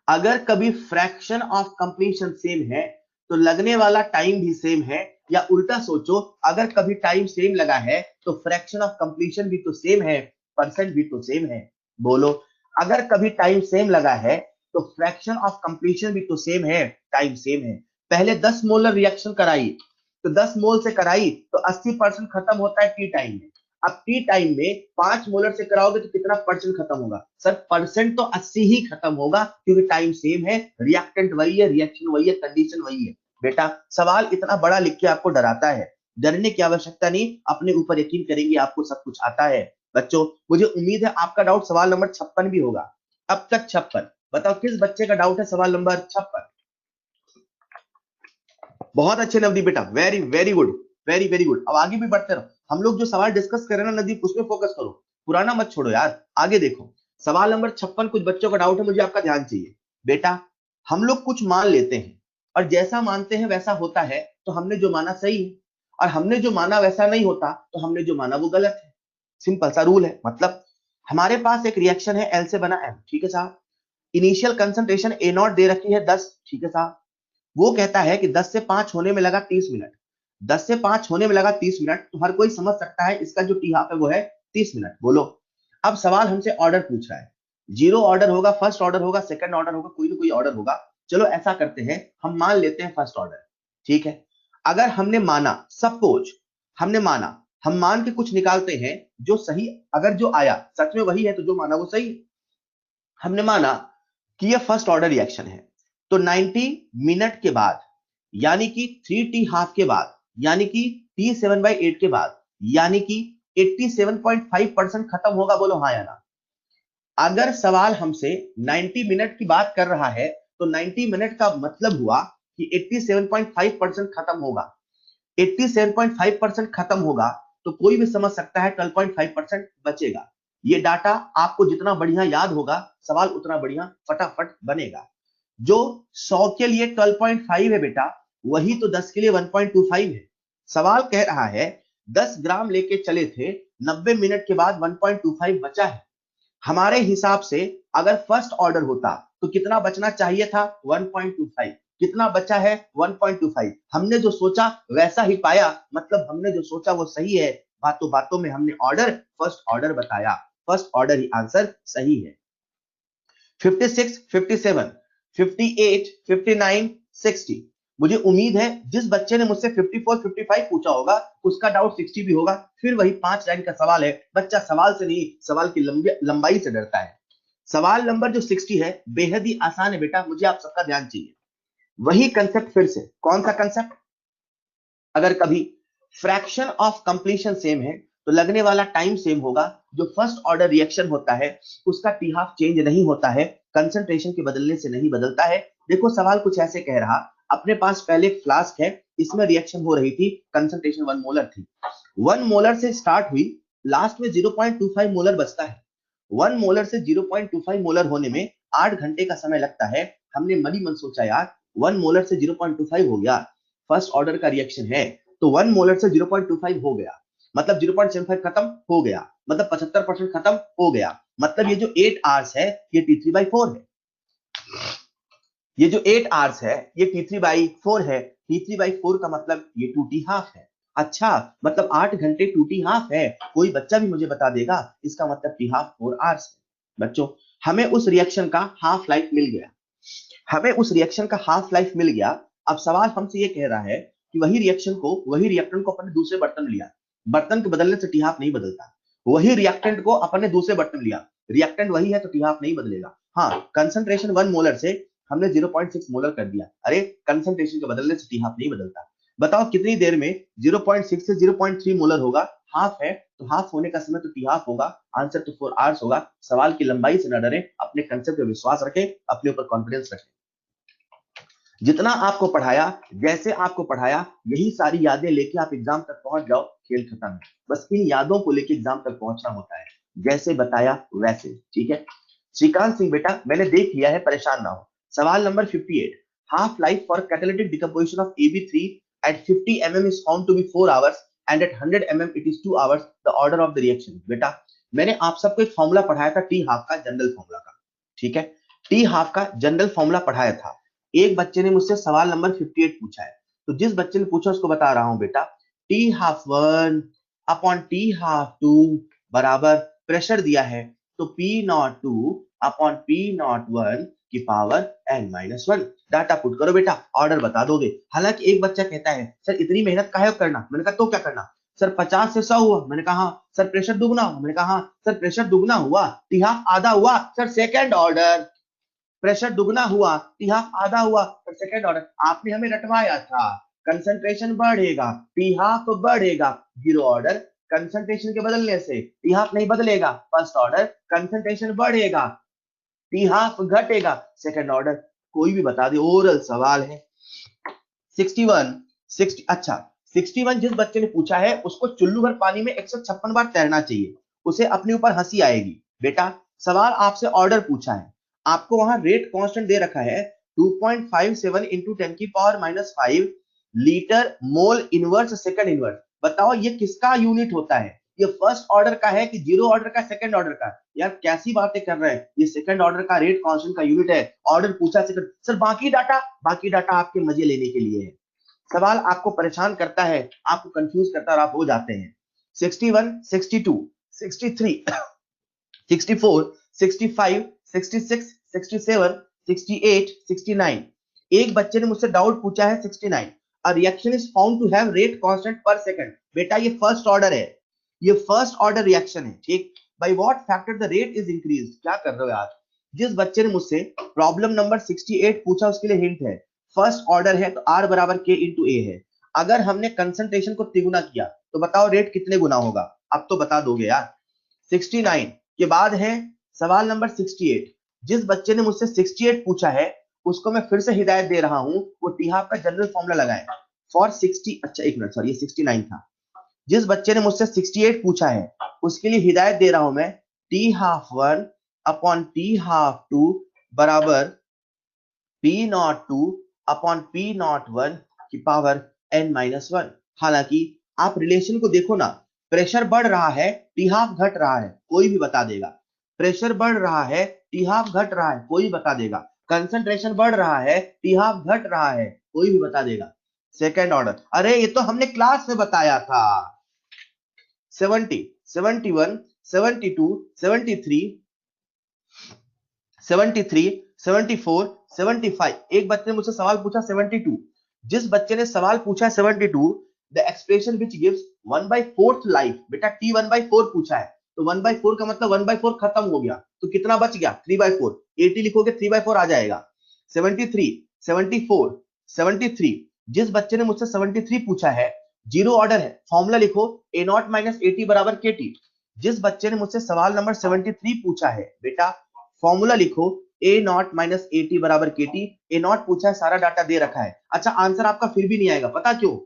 अगर कभी फ्रैक्शन ऑफ कंप्लीशन सेम है तो लगने वाला टाइम भी सेम है, या उल्टा सोचो, अगर कभी टाइम सेम लगा है तो फ्रैक्शन ऑफ कंप्लीशन भी तो सेम है, परसेंट भी तो सेम है। बोलो, अगर कभी टाइम सेम लगा है तो फ्रैक्शन ऑफ कंप्लीशन भी तो सेम है, टाइम सेम है। पहले 10 मोलर रिएक्शन कराई, तो 10 मोल से कराई तो 80% खत्म होता है टी टाइम में। अब टी टाइम में 5 मोलर से कराओगे तो कितना परसेंट खत्म होगा? सर परसेंट तो 80 ही खत्म होगा क्योंकि टाइम सेम है, रिएक्टेंट वही है, रिएक्शन वही है, कंडीशन वही है। बेटा सवाल इतना बड़ा लिख के आपको डराता है, डरने की आवश्यकता नहीं, अपने ऊपर यकीन करेंगे आपको सब कुछ आता है। बच्चों मुझे उम्मीद है आपका डाउट सवाल नंबर 56 भी होगा। अब तक 56। बताओ किस बच्चे का डाउट है सवाल नंबर 56? बहुत अच्छे नवदीप बेटा, very very good, very very good. अब आगे भी बढ़ते रहो, हम लोग जो सवाल डिस्कस कर रहे हैं ना नवदीप, उसमें फोकस करो, पुराना मत छोड़ो यार। आगे देखो, सवाल नंबर 56, कुछ बच्चों का डाउट है, मुझे आपका ध्यान चाहिए बेटा। हम लोग कुछ मान लेते हैं और जैसा मानते हैं वैसा होता है, तो हमने जो माना सही है, और हमने जो माना वैसा नहीं होता, तो हमने जो माना वो गलत है। सिंपल सा रूल है। मतलब हमारे पास एक रिएक्शन है, एल से बना एम, ठीक है साहब। Initial concentration A not they रखी है 10, ठीक है साहब। वो कहता है कि 10 से 5 होने में लगा 30 मिनट। 10 से 5 होने में लगा 30 मिनट, तो हर कोई समझ सकता है इसका जो टी हाफ है वो है 30 मिनट। बोलो, अब सवाल हमसे ऑर्डर पूछ रहा है। जीरो ऑर्डर होगा, फर्स्ट ऑर्डर होगा, सेकंड ऑर्डर होगा, कोई ना कोई ऑर्डर होगा। चलो ऐसा करते हैं, हम मान लेते हैं फर्स्ट ऑर्डर, ठीक है। अगर हमने माना, सपोज हमने माना, हम मान के कुछ निकालते हैं जो सही, अगर जो आया सच में वही है तो जो माना वो सही है। हमने माना कि यह फर्स्ट ऑर्डर रिएक्शन है, तो 90 मिनट के बाद, यानी कि 3t हाफ के बाद, यानी कि t7/8 के बाद, यानी कि 87.5% खत्म होगा। बोलो हाँ या ना। अगर सवाल हमसे 90 मिनट की बात कर रहा है, तो 90 मिनट का मतलब हुआ कि 87.5% खत्म होगा। 87.5% खत्म होगा, तो कोई भी समझ सकता है 12.5% बचेगा। ये डाटा आपको जितना बढ़िया याद होगा, सवाल उतना बढ़िया फटाफट बनेगा। जो 100 के लिए 12.5 है बेटा, वही तो 10 के लिए 1.25 है। सवाल कह रहा है 10 ग्राम लेके चले थे, 90 मिनट के बाद 1.25 बचा है। हमारे हिसाब से अगर फर्स्ट ऑर्डर होता तो कितना बचना चाहिए था? 1.25। कितना बचा है? 1.25। हमने जो सोचा वैसा ही पाया, मतलब हमने जो सोचा वो सही है। बातों बातों में हमने ऑर्डर, फर्स्ट ऑर्डर बताया, फर्स्ट ऑर्डर ही आंसर सही है। 56, 57, 58, 59, 60। मुझे उम्मीद है जिस बच्चे ने मुझसे 54, 55 पूछा होगा, उसका डाउट 60 भी होगा। फिर वही 5 लाइन का सवाल है। बच्चा सवाल से नहीं, सवाल की लंबाई से डरता है। सवाल नंबर जो 60 है, बेहद ही आसान है बेटा, मुझे आप सबका ध्यान चाहिए। वही कंसेप्ट फिर से, कौन सा कंसेप्ट? अगर कभी फ्रैक्शन ऑफ कंप्लीशन सेम है, तो लगने वाला टाइम सेम होगा। जो फर्स्ट ऑर्डर रिएक्शन होता है, उसका टी हाफ चेंज नहीं होता है, कंसंट्रेशन के बदलने से नहीं बदलता है। देखो सवाल कुछ ऐसे कह रहा, अपने पास पहले एक फ्लास्क है, इसमें रिएक्शन हो रही थी, कंसंट्रेशन 1 मोलर थी। 1 मोलर से स्टार्ट हुई, लास्ट में 0.25 मोलर बचता है। 1 मोलर से 0.25 मोलर होने में 8 घंटे का समय लगता है। हमने मनी मन सोचा यार, 1 मोलर से 0.25 हो गया, फर्स्ट ऑर्डर का रिएक्शन है, तो 1 मोलर से 0.25 हो गया, मतलब 0.75 खत्म हो गया, मतलब 75% खत्म हो गया। मतलब ये जो 8 आवर्स है, ये T3/4 है। ये जो 8 आवर्स है, ये T3/4 है। T3/4 का मतलब ये 2t हाफ है। अच्छा, मतलब 8 घंटे 2t हाफ है। कोई बच्चा भी मुझे बता देगा इसका मतलब टी हाफ 4 आवर्स है। बच्चों, हमें उस रिएक्शन का हाफ लाइफ मिल गया, हमें उस रिएक्शन का हाफ लाइफ मिल गया। अब सवाल हमसे ये कह रहा है कि वही रिएक्शन को, वही रिएक्टेंट को अपने दूसरे बर्तन में लिया, बर्तन के बदलने से टी हाफ नहीं बदलता। वही रिएक्टेंट को अपने दूसरे बर्तन में लिया, रिएक्टेंट वही है तो टी हाफ नहीं बदलेगा। हाँ, कंसंट्रेशन 1 मोलर से हमने 0.6 मोलर कर दिया। अरे, कंसंट्रेशन के बदलने से टी हाफ नहीं बदलता। बताओ कितनी देर में 0.6 से 0.3 मोलर होगा? हाफ है, तो हाफ होने का समय तो टी हाफ होगा। आंसर तो 4 आवर्स होगा। सवाल की लंबाई से न डरे, अपने कंसेप्ट पे विश्वास रखें, अपने ऊपर कॉन्फिडेंस रखें। जितना आपको पढ़ाया, जैसे आपको पढ़ाया, यही सारी यादें लेके आप एग्जाम तक पहुंच जाओ, खेल खत्म है। बस इन यादों को लेके एग्जाम तक पहुंचना होता है, जैसे बताया वैसे, ठीक है। श्रीकांत सिंह बेटा, मैंने देख लिया है, परेशान ना हो। सवाल number 58, half life for catalytic decomposition of AB3 at 50 mm is found to be 4 hours and at 100 mm it is 2 hours. The order of the reaction. बेटा, मैंने आप सबको एक फॉर्मूला पढ़ाया था टी हाफ का, जनरल फॉर्मूला का, ठीक है। टी हाफ का जनरल फॉर्मूला पढ़ाया था। एक बच्चे ने मुझसे सवाल नंबर 58 पूछा है, तो जिस बच्चे ने पूछा उसको बता रहा हूं बेटा, T half 1 upon T half 2 बराबर प्रेशर दिया है, तो P02 अपॉन P01 की पावर n-1। डाटा पुट करो बेटा, ऑर्डर बता दोगे। हालांकि एक बच्चा कहता है सर इतनी मेहनत काहे करना, मैंने कहा तो क्या करना सर, 50 से 100 हुआ, मैंने कहा सर प्रेशर दुगना हुआ, मैंने कहा सर प्रेशर दुगना हुआ, टी हाफ आधा हुआ, सर सेकंड ऑर्डर। प्रेशर दुगना हुआ, टी हाफ आधा हुआ, सर सेकंड ऑर्डर। आपने हमें रटवाया था, कंसंट्रेशन बढ़ेगा, टी हाफ बढ़ेगा, जीरो ऑर्डर कंसंट्रेशन के बदलने से टी हाफ नहीं बदलेगा, फर्स्ट ऑर्डर कंसंट्रेशन बढ़ेगा, टी हाफ घटेगा, सेकंड ऑर्डर। कोई भी बता दे, ओरल सवाल है। 61 60 अच्छा 61 जिस बच्चे ने पूछा है उसको चुल्लू भर पानी में 156 बार तैरना चाहिए, उसे अपने ऊपर हंसी आएगी। बेटा सवाल आपसे ऑर्डर पूछा है, आपको वहां रेट कांस्टेंट दे रखा है 2.57 इंटू 10 की power -5 litre mole inverse second inverse. बताओ ये किसका यूनिट होता है? ये फर्स्ट ऑर्डर का है कि जीरो ऑर्डर का, सेकंड ऑर्डर का? यार कैसी बातें कर रहे हैं, ये सेकंड ऑर्डर का रेट कांस्टेंट का यूनिट है। ऑर्डर पूछा सेकंड सर, बाकी डाटा आपके मजे लेने के लिए है। सवाल आपको परेशान करता है, आपको कंफ्यूज करता है और आप हो जाते हैं। 61 62 63 64 65 66 67 68 69। एक बच्चे ने मुझसे डाउट पूछा है 69। A reaction is found to have rate constant per second. बेटा ये फर्स्ट ऑर्डर है, ये फर्स्ट ऑर्डर रिएक्शन है, ठीक। By what factor the rate is increase. क्या कर रहे हो यार? जिस बच्चे ने मुझसे प्रॉब्लम नंबर 68 पूछा उसके लिए हिंट है, फर्स्ट ऑर्डर है तो R बराबर K इंटू ए है। अगर हमने कंसंट्रेशन को तिगुना किया तो बताओ रेट कितने गुना होगा? अब तो बता दोगे यार। 69 के बाद है सवाल नंबर 68। जिस बच्चे ने मुझसे 68 पूछा है उसको मैं फिर से हिदायत दे रहा हूं, वो टी हाफ का जनरल फॉर्मूला लगाए फॉर 60। अच्छा एक मिनट, सॉरी ये 69 था। जिस बच्चे ने मुझसे 68 पूछा है उसके लिए हिदायत दे रहा हूं मैं, T half 1 upon T half 2 बराबर P not 2 upon P not 1 की पावर n-1। हालांकि आप रिलेशन को देखो ना, प्रेशर बढ़ रहा है, टी हाफ घट रहा है, कोई भी बता देगा। प्रेशर बढ़ रहा है, टी हाफ घट रहा है, कोई भी बता देगा। कंसंट्रेशन बढ़ रहा है, टी हाफ घट रहा है, कोई भी बता देगा। सेकेंड ऑर्डर, अरे ये तो हमने क्लास में बताया था। 70 71 72 73 73 74 75। एक बच्चे ने मुझसे सवाल पूछा 72। जिस बच्चे ने सवाल पूछा 72, the expression which gives 1/4 life. बेटा t 1/4 पूछा है तो 1/4 का मतलब 1/4 खत्म हो गया, तो कितना बच गया? 3/4। 80 लिखोगे 3/4 आ जाएगा। 73 74 73। जिस बच्चे ने मुझसे 73 पूछा है, जीरो ऑर्डर है, फॉर्मूला लिखो a नॉट माइनस 80 बराबर kt। जिस बच्चे ने मुझसे सवाल नंबर 73 पूछा है, बेटा फॉर्मूला लिखो ए नॉट माइनस ए टी बराबर के टी। ए नॉट पूछा है, सारा डाटा दे रखा है। अच्छा आंसर आपका फिर भी नहीं आएगा, पता क्यों?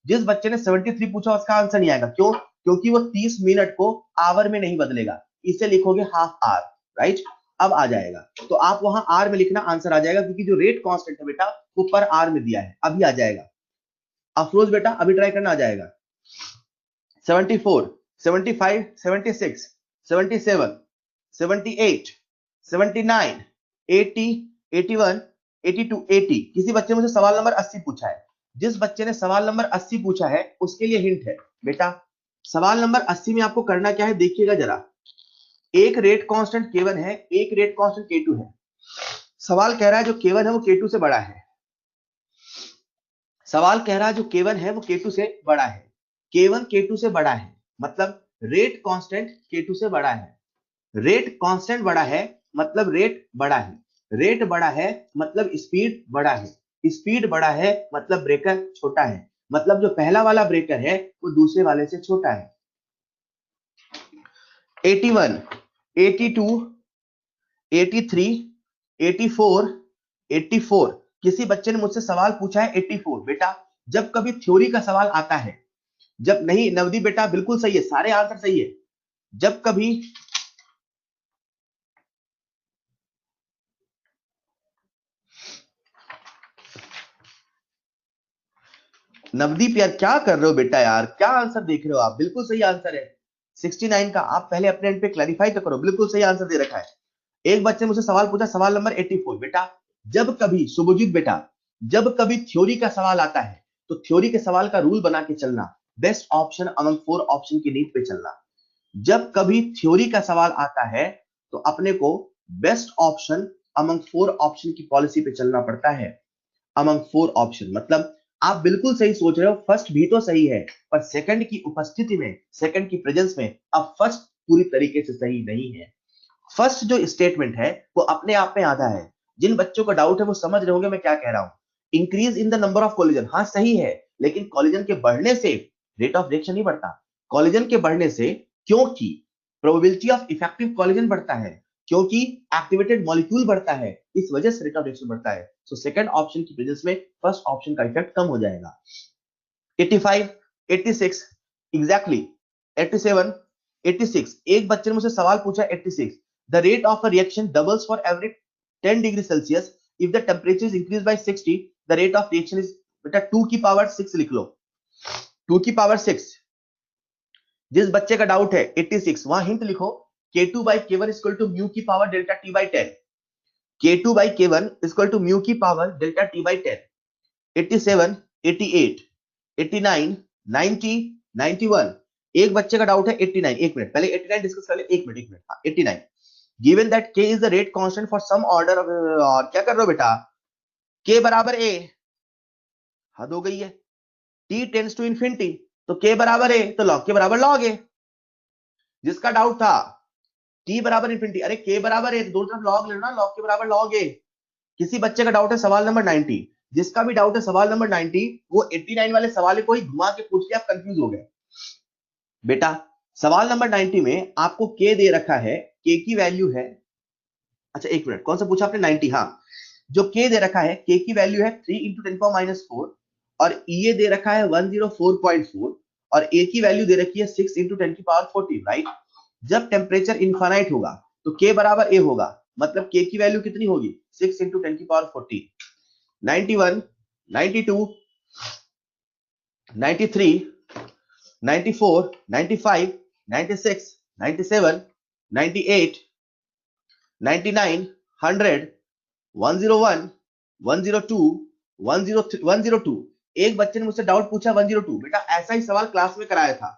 जिस बच्चे ने 73 पूछा उसका आंसर नहीं आएगा, क्यों? क्योंकि वो 30 मिनट को आवर में नहीं बदलेगा, इसे लिखोगे हाफ आवर, राइट। अब आ जाएगा, तो आप वहां आर में लिखना, आंसर आ जाएगा, क्योंकि जो रेट कांस्टेंट है बेटा वो पर आर में दिया है। अभी आ जाएगा अफरोज बेटा, अभी ट्राई करना, आ जाएगा। 74 75 76 77 78 79 80 81 82 80। किसी बच्चे ने मुझे सवाल नंबर 80 पूछा है। जिस बच्चे ने सवाल नंबर 80 पूछा है उसके लिए हिंट है, बेटा सवाल नंबर 80 में आपको करना क्या है, देखिएगा जरा। एक रेट कांस्टेंट K1 है, एक रेट कांस्टेंट K2 है। सवाल कह रहा है जो K1 है वो K2 से बड़ा है। सवाल कह रहा है जो K1 है वो K2 से बड़ा है। K1 K2 से बड़ा है मतलब रेट कांस्टेंट K2 से बड़ा है। रेट कांस्टेंट बड़ा है मतलब रेट बड़ा है। रेट बड़ा है मतलब स्पीड बड़ा है। स्पीड बड़ा है मतलब ब्रेकर छोटा है। मतलब जो पहला वाला ब्रेकर है वो दूसरे वाले से छोटा है। 81 82 83 84 84। किसी बच्चे ने मुझसे सवाल पूछा है 84। बेटा जब कभी थ्योरी का सवाल आता है, जब नहीं नवदीप बेटा बिल्कुल सही है, सारे आंसर सही है। जब कभी नवदीप यार क्या कर रहे हो बेटा, यार क्या आंसर देख रहे हो आप? बिल्कुल सही आंसर है 69 का। आप पहले अपने एंड पे क्लैरिफाई तो करो, बिल्कुल सही आंसर दे रखा है। एक बच्चे ने मुझसे सवाल पूछा सवाल नंबर 84। बेटा जब कभी शुभजीत बेटा जब कभी थ्योरी का सवाल आता है तो थ्योरी के सवाल का रूल बना के चलना, बेस्ट ऑप्शन अमंग 4 ऑप्शन की नीड पे चलना। जब कभी थ्योरी का सवाल आता है तो अपने को बेस्ट ऑप्शन अमंग 4 ऑप्शन की पॉलिसी पे चलना पड़ता है। अमंग 4 ऑप्शन मतलब आप बिल्कुल सही सोच रहे हो, फर्स्ट भी तो सही है, पर सेकंड की उपस्थिति में, सेकंड की प्रेजेंस में अब फर्स्ट पूरी तरीके से सही नहीं है। फर्स्ट जो स्टेटमेंट है वो अपने आप में आधा है। जिन बच्चों को डाउट है वो समझ रहे होंगे मैं क्या कह रहा हूं। Increase in the number of collision, हाँ सही है, लेकिन कोलिजन के बढ़ने से रेट ऑफ रिएक्शन नहीं बढ़ता। कोलिजन के बढ़ने से, क्योंकि प्रोबेबिलिटी ऑफ इफेक्टिव कोलिजन बढ़ता है। क्योंकि एक्टिवेटेड मॉलिक्यूल बढ़ता है, इस वजह से रेट ऑफ रिएक्शन बढ़ता है। सो सेकंड ऑप्शन की प्रेजेंस में फर्स्ट ऑप्शन का इफेक्ट कम हो जाएगा। 85, 86, एग्जैक्टली 87, 86। एक बच्चे ने मुझसे सवाल पूछा 86, the rate of a reaction doubles for every 10 degree Celsius if the temperature is increase by 60, the rate of reaction is, बेटा 2 की पावर 6 लिख लो, 2 की पावर 6। जिस बच्चे का डाउट है 86, वहां हिंट लिखो, K2 by K1 is equal to mu की power delta T by 10, K2 by K1 is equal to mu की पावर डेल्टा T by 10। 87, 88, 89, 90, 91। एक बच्चे का डाउट है 89, एक मिनट पहले 89 डिस्कस कर ले, एक मिनट, हाँ 89। Given that K is the rate constant for some order of, क्या कर रहे हो बेटा, K बराबर A, हद हो गई है, T टेंड्स टू इंफिनिटी, तो K बराबर A, तो log K बराबर log A। जिसका डाउट था T बराबर इंफिनिटी, अरे K बराबर A, दोनों तरफ log लेना, log K बराबर log A। किसी बच्चे का डाउट है सवाल नंबर 90, जिसका भी डाउट है सवाल नंबर 90, वो 89 वाले सवाल को ही घुमा के पूछ के आप कंफ्यूज हो गए। बेटा सवाल नंबर 90 में आपको K दे रखा है, K की वैल्यू है, अच्छा एक मिनट, कौन सा पूछा आपने, 90, हाँ। जो K दे रखा है, K की वैल्यू है 3 × 10⁻⁴, और EA दे रखा है 104.4, और A की वैल्यू दे रखी है 6 × 10⁻40, राइट। जब टेम्परेचर इनफाइनाइट होगा तो K बराबर A होगा, मतलब K की वैल्यू कितनी होगी, 6 × 10⁻40। 91, 92, 93, 94, 95, 96, 97, 98, 99, 100, 101, 102, 103, 102। एक बच्चे ने मुझसे डाउट पूछा 102, बेटा ऐसा ही सवाल क्लास में कराया था।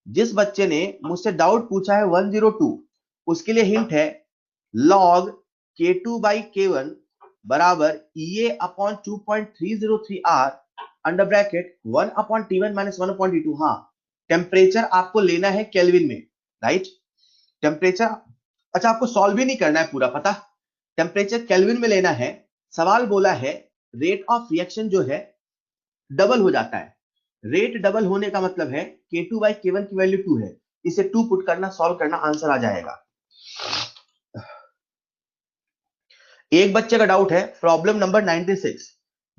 जिस बच्चे ने मुझसे डाउट पूछा है 102, उसके लिए हिंट है, log K2 by K1 बराबर EA upon 2.303 R under bracket 1 upon T1 minus 1 upon T2। हाँ, टेम्परेचर आपको लेना है केल्विन में, राइट। टेम्परेचर, अच्छा आपको सॉल्व भी नहीं करना है पूरा, पता, टेम्परेचर केल्विन में लेना है। सवाल बोला है रेट ऑफ रिएक्शन जो है डबल हो जाता है, रेट डबल होने का मतलब है K2 by K1 की वैल्यू 2 है, इसे 2 पुट करना, सॉल्व करना, आंसर आ जाएगा। एक बच्चे का डाउट है प्रॉब्लम नंबर 96।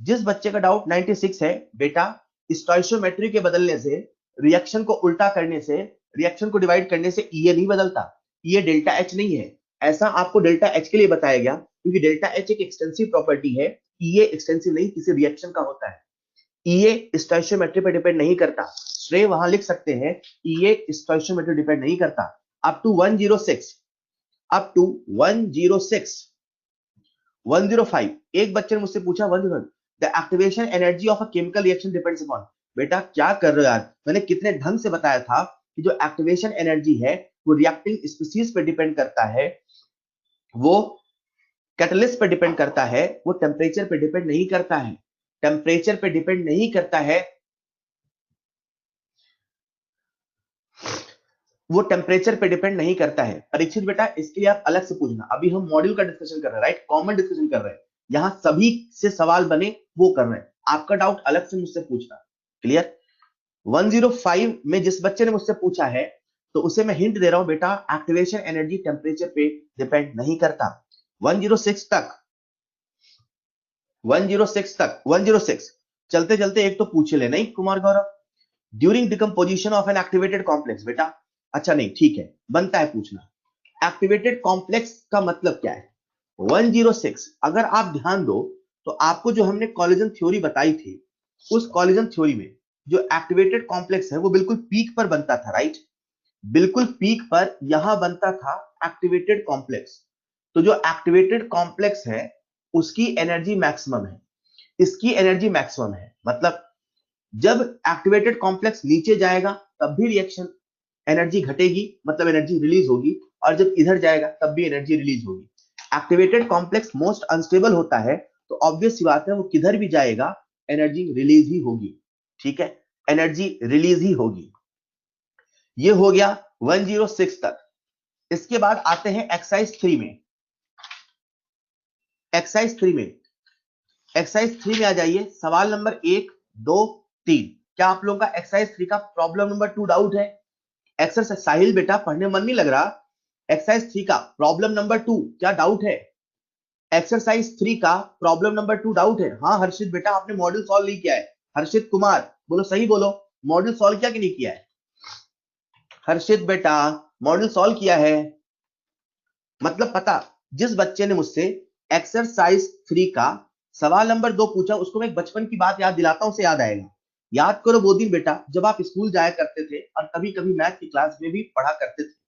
जिस बच्चे का डाउट 96 है, बेटा स्टोइशियोमेट्री के बदलने से, रिएक्शन को उल्टा करने से, रिएक्शन को डिवाइड करने से EA नहीं बदलता, ये डेल्टा H नहीं है। ऐसा आपको डेल्टा H के लिए बताया गया, क्योंकि डेल्टा H एक एक्सटेंसिव प्रॉपर्टी है, EA एक्सटेंसिव नहीं, किसी रिएक्शन का होता है। EA स्टोइशियोमेट्री पर डिपेंड नहीं करता, श्रेय वहां लिख सकते हैं, EA स्टोइशियोमेट्री डिपेंड नहीं करता। Up to 106, up to 106, 105। एक बच्चे ने मुझसे पूछा 105, the activation energy of a chemical reaction depends upon. बेटा क्या कर रहे हो यार, मैंने कितने ढंग से बताया था कि जो एक्टिवेशन एनर्जी है वो रिएक्टिंग स्पीशीज पे डिपेंड करता है, वो कैटलिस्ट पे डिपेंड करता है, वो टेम्परेचर पे डिपेंड नहीं करता है, टेम्परेचर पे डिपेंड नहीं करता है, वो टेम्परेचर पे डिपेंड नहीं करता है। परीक्षित बेटा इसके लिए आप अलग से पूछना, अभी हम मॉड्यूल का डिस्कशन कर रहे हैं, राइट, कॉमन डिस्कशन कर रहे हैं, यहां सभी से सवाल बने वो कर रहे हैं, आपका डाउट अलग से मुझसे पूछना, क्लियर। 105 में जिस बच्चे ने मुझसे पूछा है, तो उसे मैं हिंट दे रहा हूं, बेटा एक्टिवेशन एनर्जी टेम्परेचर पे डिपेंड नहीं करता। 106 तक, 106 तक, 106 चलते चलते एक तो पूछ ले, नहीं Kumar Gaurav, during decomposition of an activated complex, बेटा अच्छा नहीं, ठीक है, बनता है पूछना, एक्टिवेटेड कॉम्प्लेक्स का मतलब क्या है। 106 अगर आप ध्यान दो तो आपको जो हमने कॉलिजन थ्योरी बताई थी, उस कॉलिजन थ्योरी में जो एक्टिवेटेड कॉम्प्लेक्स है वो बिल्कुल पीक पर बनता था, राइट, बिल्कुल पीक पर यहां बनता था एक्टिवेटेड कॉम्प्लेक्स। तो जो एक्टिवेटेड कॉम्प्लेक्स है उसकी एनर्जी मैक्सिमम है, इसकी एनर्जी मैक्सिमम है, मतलब जब एक्टिवेटेड कॉम्प्लेक्स नीचे जाएगा तब भी रिएक्शन एनर्जी घटेगी, मतलब एनर्जी रिलीज होगी, और जब इधर जाएगा तब भी एनर्जी रिलीज होगी। एक्टिवेटेड कॉम्प्लेक्स मोस्ट अनस्टेबल होता है, तो ऑब्वियस सी बात है वो किधर भी जाएगा एनर्जी रिलीज ही होगी, ठीक है, एनर्जी रिलीज ही होगी। ये हो गया 106 तक। इसके बाद आते हैं एक्सरसाइज 3 में। एक्सरसाइज 3 में, एक्सरसाइज 3 में आ जाइए, सवाल नंबर 1, 2, 3। क्या आप लोगों का एक्सरसाइज 3 का प्रॉब्लम नंबर 2 डाउट है? एक्सरसाइज, साहिल बेटा पढ़ने मन नहीं लग रहा, एक्सरसाइज 3 का प्रॉब्लम नंबर 2 क्या डाउट है? एक्सरसाइज 3 का प्रॉब्लम नंबर 2 डाउट है? हाँ हर्षित बेटा, आपने मॉडल सॉल्व नहीं किया है। हर्षित कुमार बोलो, सही बोलो, मॉडल सॉल्व किया कि नहीं किया है? हर्षित बेटा मॉडल सॉल्व किया है? मतलब पता, जिस बच्चे ने मुझसे एक्सरसाइज 3 का सवाल नंबर 2 पूछा, उसको मैं एक बचपन की बात याद दिलाता हूं, उसे याद आएगा। याद करो वो दिन बेटा जब आप स्कूल जाया करते थे और कभी कभी मैथ की क्लास में भी पढ़ा करते थे।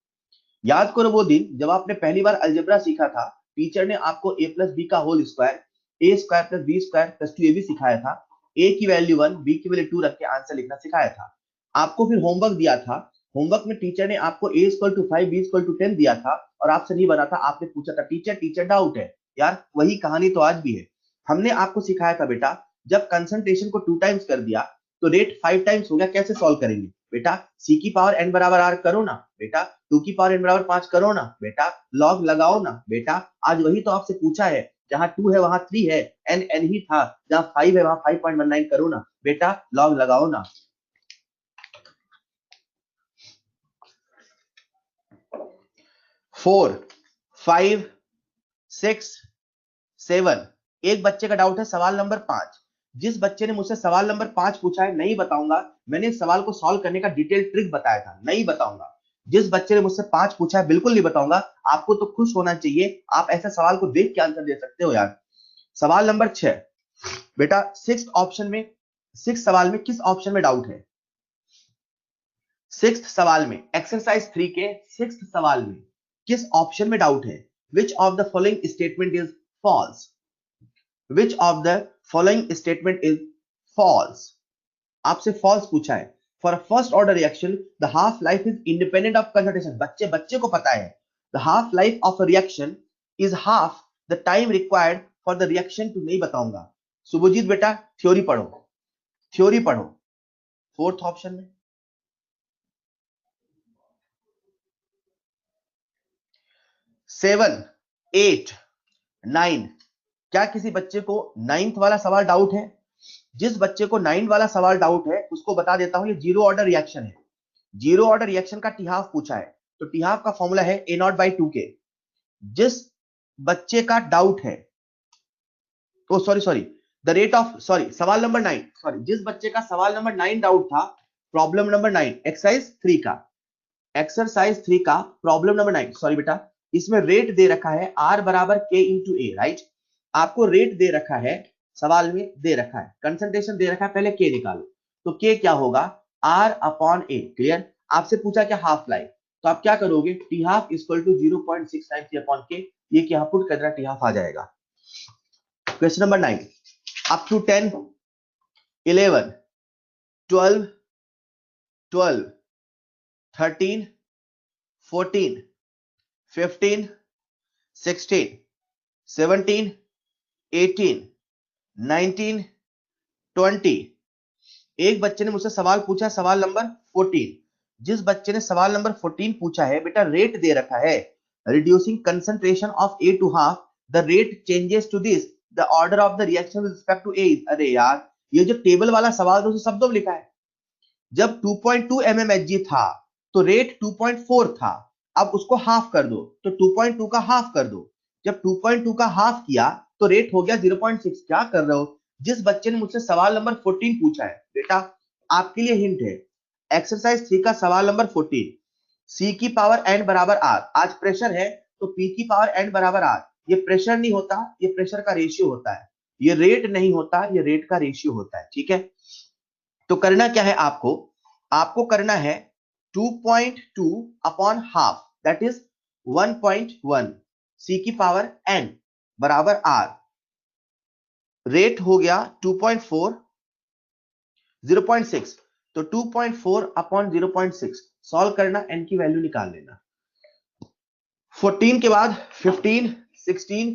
याद करो वो दिन जब आपने पहली बार अलजेब्रा सीखा था। टीचर ने आपको ए प्लस बी का whole square, A square plus B square plus 2ab सिखाया था। ए की वैल्यू 1, बी की वैल्यू 2 रख के आंसर लिखना सिखाया था। आपको फिर होमवर्क दिया था। होमवर्क में टीचर ने आपको A equal to 5, B equal to 10 दिया था और आपसे नहीं बना था। आपने पूछा था टीचर टीचर डाउट है। यार वही कहानी तो आज भी है। हमने आपको सिखाया था बेटा, जब कंसंट्रेशन को 2 टाइम्स कर दिया तो रेट 5 टाइम्स हो गया, कैसे सॉल्व करेंगे बेटा? सी की पावर n बराबर r करो ना बेटा, 2 की पावर n बराबर 5 करो ना बेटा, लॉग लगाओ ना बेटा। आज वही तो आपसे पूछा है, जहां 2 है वहां 3 है, n n ही था, जहां 5 है वहां 5.19 करो ना बेटा, लॉग लगाओ ना। 4, 5, 6, 7। एक बच्चे का डाउट है सवाल नंबर 5। जिस बच्चे ने मुझसे सवाल नंबर 5 पूछा है, नहीं बताऊंगा। मैंने इस सवाल को सॉल्व करने का डिटेल ट्रिक बताया था, नहीं बताऊंगा। जिस बच्चे ने मुझसे 5 पूछा है, बिल्कुल नहीं बताऊंगा। आपको तो खुश होना चाहिए, आप ऐसे सवाल को देख के आंसर दे सकते हो यार। सवाल नंबर 6 बेटा, 6 ऑप्शन में, 6 सवाल में किस ऑप्शन में डाउट है? 6 सवाल में, एक्सरसाइज 3 के 6 सवाल में किस ऑप्शन में डाउट है? Which of the following statement is false? Which of the following statement is false? आपसे false पूछा है। For a first order reaction, the half life is independent of concentration. बच्चे को पता है, the half life of a reaction is half the time required for the reaction to, नहीं बताऊंगा। सुभजीत बेटा थ्योरी पढ़ो, थ्योरी पढ़ो, 4th ऑप्शन में। 7, 8, 9, क्या किसी बच्चे को 9th वाला सवाल डाउट है? जिस बच्चे को 9 वाला सवाल डाउट है उसको बता देता हूं, ये जीरो ऑर्डर रिएक्शन है। जीरो ऑर्डर रिएक्शन का टी हाफ पूछा है, तो टी हाफ का फॉर्मूला है ए नॉट बाई 2k। जिस बच्चे का डाउट है, oh sorry the rate of, sorry सवाल नंबर 9, सॉरी जिस बच्चे का सवाल नंबर 9 डाउट था, प्रॉब्लम नंबर 9 एक्सरसाइज 3 का, एक्सरसाइज 3 का प्रॉब्लम नंबर 9, सॉरी बेटा, इसमें रेट दे रखा है r बराबर k इंटू ए, राइट। आपको रेट दे रखा है, सवाल में दे रखा है, कंसंट्रेशन दे रखा है, पहले k निकालो। तो k क्या होगा? r upon a, clear. आपसे पूछा क्या हाफ लाइफ, तो आप क्या करोगे? T half equal to 0.6 times T upon k, ये क्या पुट कर देना, टी हाफ आ जाएगा। Question number 9 up to 10, 11, 12, 12, 13, 14, 15, 16, 17, 18, 19, 20। एक बच्चे ने मुझसे सवाल पूछा सवाल नंबर 14। जिस बच्चे ने सवाल नंबर 14 पूछा है बेटा, रेट दे रखा है reducing concentration of A to half, the rate changes to this, the order of the reaction with respect to A. अरे यार, ये जो टेबल वाला सवाल तो शब्दों में लिखा है। जब 2.2 mmHg था तो रेट 2.4 था, अब उसको हाफ कर दो तो 2.2 का हाफ कर दो। जब 2.2 का हाफ किया तो रेट हो गया 0.6। क्या कर रहे हो? जिस बच्चे ने मुझसे सवाल नंबर 14 पूछा है बेटा, आपके लिए हिंट है, एक्सरसाइज 3 का सवाल नंबर 14, सी की पावर n बराबर r, आज प्रेशर है तो p की पावर n बराबर r। ये प्रेशर नहीं होता, ये प्रेशर का रेशियो होता है। ये रेट नहीं होता, ये रेट का रेशियो होता है, ठीक है। तो करना क्या है आपको? आपको करना है 2.2 अपॉन हाफ, दैट इज 1.1, सी की पावर n बराबर r, रेट हो गया 2.4, 0.6, तो 2.4 अपॉन 0.6 सॉल्व करना, n की वैल्यू निकाल लेना। 14 के बाद 15, 16,